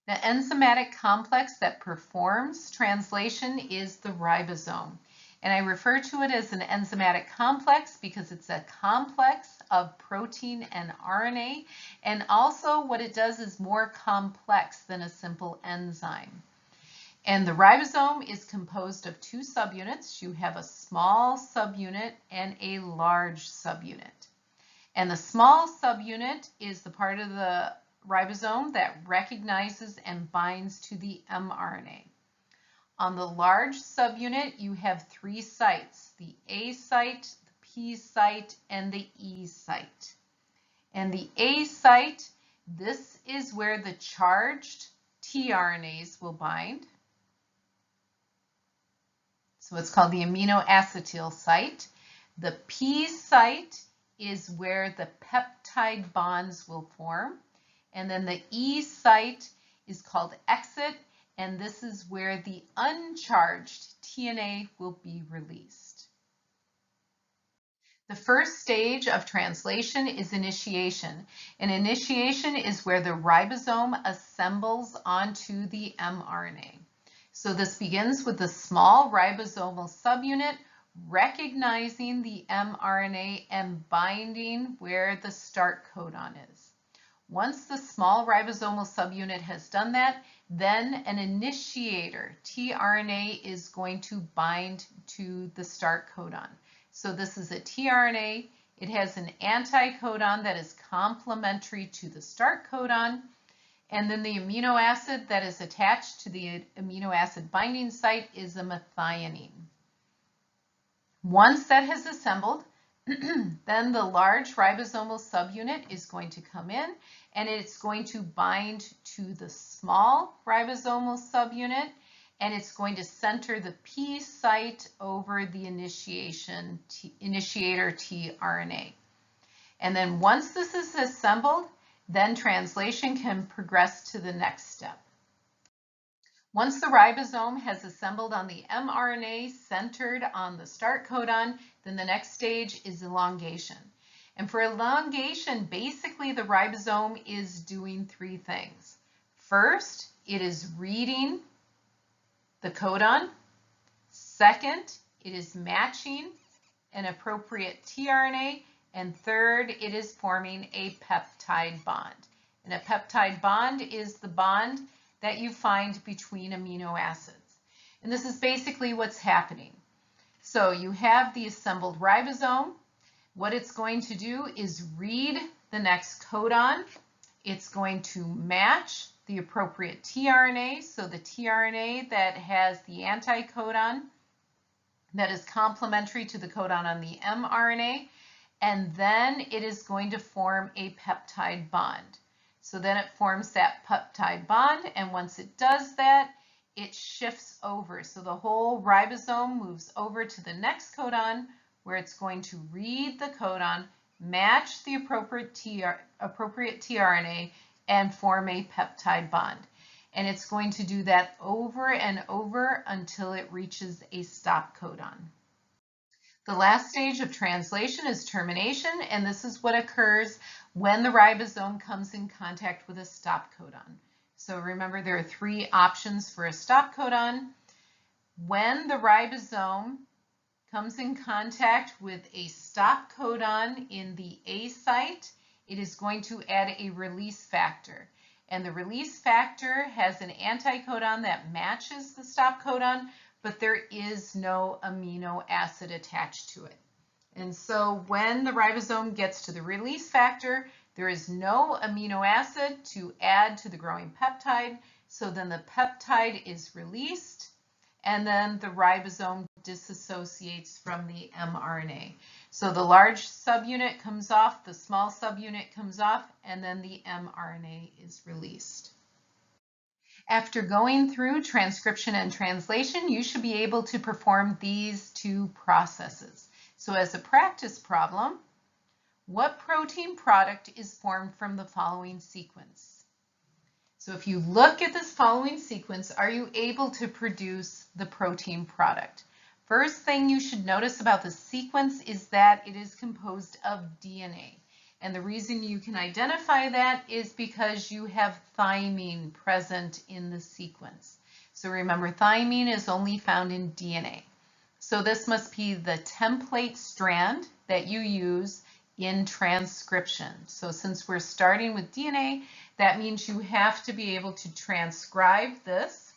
The enzymatic complex that performs translation is the ribosome. And I refer to it as an enzymatic complex because it's a complex of protein and RNA. And also what it does is more complex than a simple enzyme. And the ribosome is composed of 2 subunits. You have a small subunit and a large subunit. And the small subunit is the part of the ribosome that recognizes and binds to the mRNA. On the large subunit, you have 3 sites, the A site, the P site, and the E site. And the A site, this is where the charged tRNAs will bind. So it's called the amino acetyl site. The P site is where the peptide bonds will form. And then the E site is called exit, and this is where the uncharged tRNA will be released. The first stage of translation is initiation. And initiation is where the ribosome assembles onto the mRNA. So this begins with the small ribosomal subunit recognizing the mRNA and binding where the start codon is. Once the small ribosomal subunit has done that, then an initiator, tRNA, is going to bind to the start codon. So this is a tRNA. It has an anticodon that is complementary to the start codon. And then the amino acid that is attached to the amino acid binding site is a methionine. Once that has assembled, then the large ribosomal subunit is going to come in and it's going to bind to the small ribosomal subunit, and it's going to center the P site over the initiator tRNA. And then once this is assembled, then translation can progress to the next step. Once the ribosome has assembled on the mRNA centered on the start codon, then the next stage is elongation. And for elongation, basically the ribosome is doing three things. First, it is reading the codon. Second, it is matching an appropriate tRNA. And third, it is forming a peptide bond. And a peptide bond is the bond that you find between amino acids. And this is basically what's happening. So you have the assembled ribosome. What it's going to do is read the next codon. It's going to match the appropriate tRNA, so the tRNA that has the anticodon that is complementary to the codon on the mRNA, and then it is going to form a peptide bond. So then it forms that peptide bond, and once it does that, it shifts over. So the whole ribosome moves over to the next codon, where it's going to read the codon, match the appropriate tRNA, and form a peptide bond. And it's going to do that over and over until it reaches a stop codon. The last stage of translation is termination, and this is what occurs when the ribosome comes in contact with a stop codon. So remember, there are three options for a stop codon. When the ribosome comes in contact with a stop codon in the A site, it is going to add a release factor. And the release factor has an anticodon that matches the stop codon, but there is no amino acid attached to it. And so when the ribosome gets to the release factor, there is no amino acid to add to the growing peptide. So then the peptide is released, and then the ribosome disassociates from the mRNA. So the large subunit comes off, the small subunit comes off, and then the mRNA is released. After going through transcription and translation, you should be able to perform these two processes. So as a practice problem, what protein product is formed from the following sequence? So if you look at this following sequence, are you able to produce the protein product? First thing you should notice about the sequence is that it is composed of DNA. And the reason you can identify that is because you have thymine present in the sequence. So remember, thymine is only found in DNA. So this must be the template strand that you use in transcription. So since we're starting with DNA, that means you have to be able to transcribe this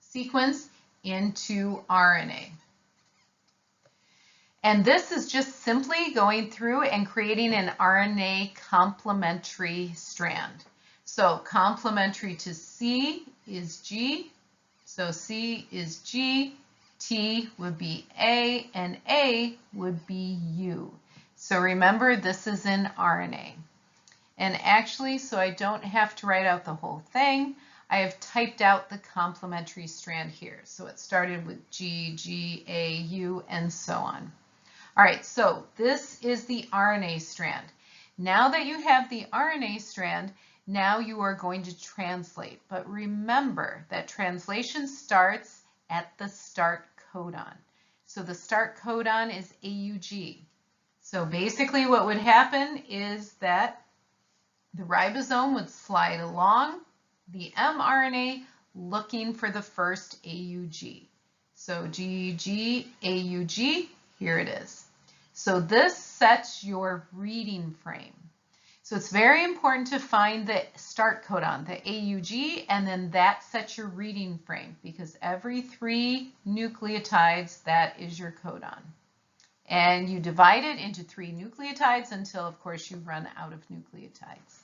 sequence into RNA. And this is just simply going through and creating an RNA complementary strand. So complementary to C is G, so C is G, T would be A, and A would be U. So remember, this is in RNA. And actually, so I don't have to write out the whole thing, I have typed out the complementary strand here. So it started with G, G, A, U, and so on. All right, so this is the RNA strand. Now that you have the RNA strand, now you are going to translate. But remember that translation starts at the start codon. So the start codon is AUG. So basically what would happen is that the ribosome would slide along the mRNA looking for the first AUG. So GG, AUG, here it is. So this sets your reading frame. So it's very important to find the start codon, the AUG, and then that sets your reading frame because every 3 nucleotides, that is your codon. And you divide it into 3 nucleotides until, of course, you run out of nucleotides.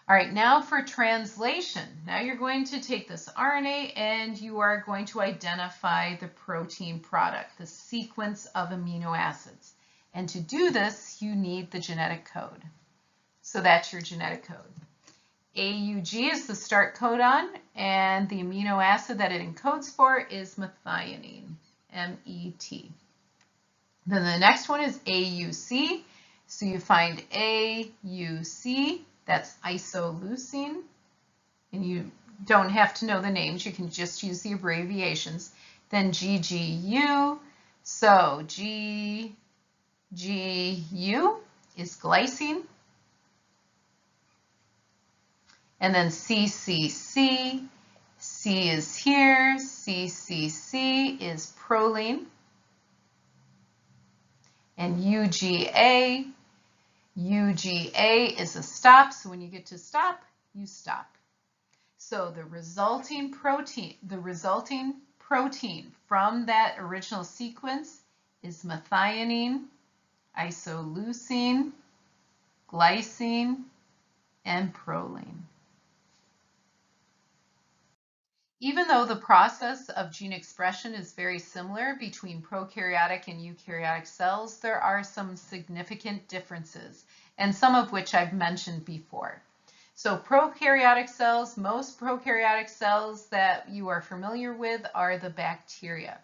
All right, now for translation. Now you're going to take this RNA and you are going to identify the protein product, the sequence of amino acids. And to do this, you need the genetic code. So that's your genetic code. AUG is the start codon, and the amino acid that it encodes for is methionine, M-E-T. Then the next one is AUC. So you find AUC, that's isoleucine, and you don't have to know the names, you can just use the abbreviations. Then GGU, so GGU is glycine. And then CCC, C is here, CCC is proline. And UGA, UGA is a stop, so when you get to stop, you stop. So the resulting protein from that original sequence is methionine, isoleucine, glycine, and proline. Even though the process of gene expression is very similar between prokaryotic and eukaryotic cells, there are some significant differences, and some of which I've mentioned before. So prokaryotic cells, most prokaryotic cells that you are familiar with are the bacteria.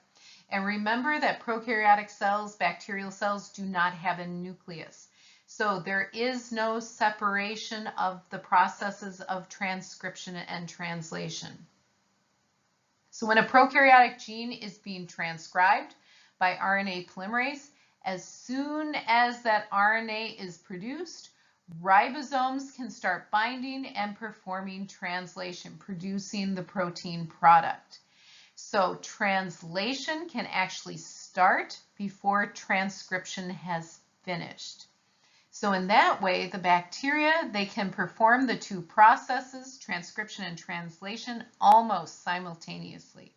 And remember that prokaryotic cells, bacterial cells, do not have a nucleus. So there is no separation of the processes of transcription and translation. So when a prokaryotic gene is being transcribed by RNA polymerase, as soon as that RNA is produced, ribosomes can start binding and performing translation, producing the protein product. So translation can actually start before transcription has finished. So in that way, the bacteria, they can perform the 2 processes, transcription and translation, almost simultaneously,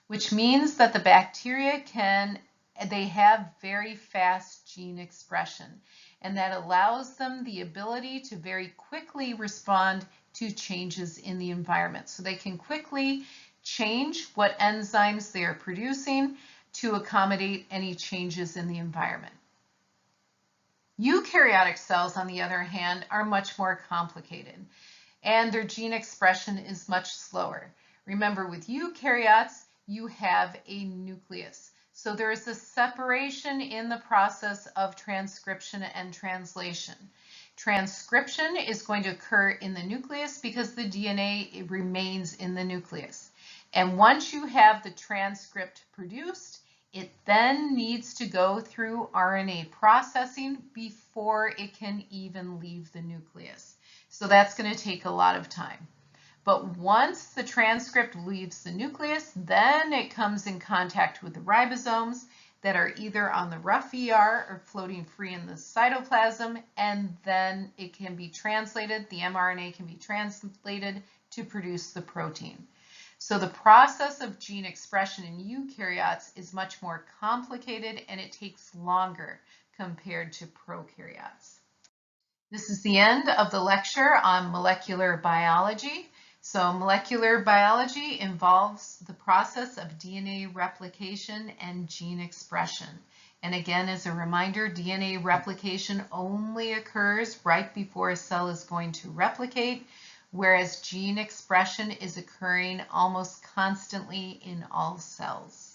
which means that the bacteria they have very fast gene expression, and that allows them the ability to very quickly respond to changes in the environment. So they can quickly change what enzymes they are producing to accommodate any changes in the environment. Eukaryotic cells, on the other hand, are much more complicated, and their gene expression is much slower. Remember, with eukaryotes, you have a nucleus. So there is a separation in the process of transcription and translation. Transcription is going to occur in the nucleus because the DNA remains in the nucleus. And once you have the transcript produced, it then needs to go through RNA processing before it can even leave the nucleus. So that's going to take a lot of time. But once the transcript leaves the nucleus, then it comes in contact with the ribosomes that are either on the rough ER or floating free in the cytoplasm, and then it can be translated, the mRNA can be translated to produce the protein. So the process of gene expression in eukaryotes is much more complicated, and it takes longer compared to prokaryotes. This is the end of the lecture on molecular biology. So molecular biology involves the process of DNA replication and gene expression. And again, as a reminder, DNA replication only occurs right before a cell is going to replicate, whereas gene expression is occurring almost constantly in all cells.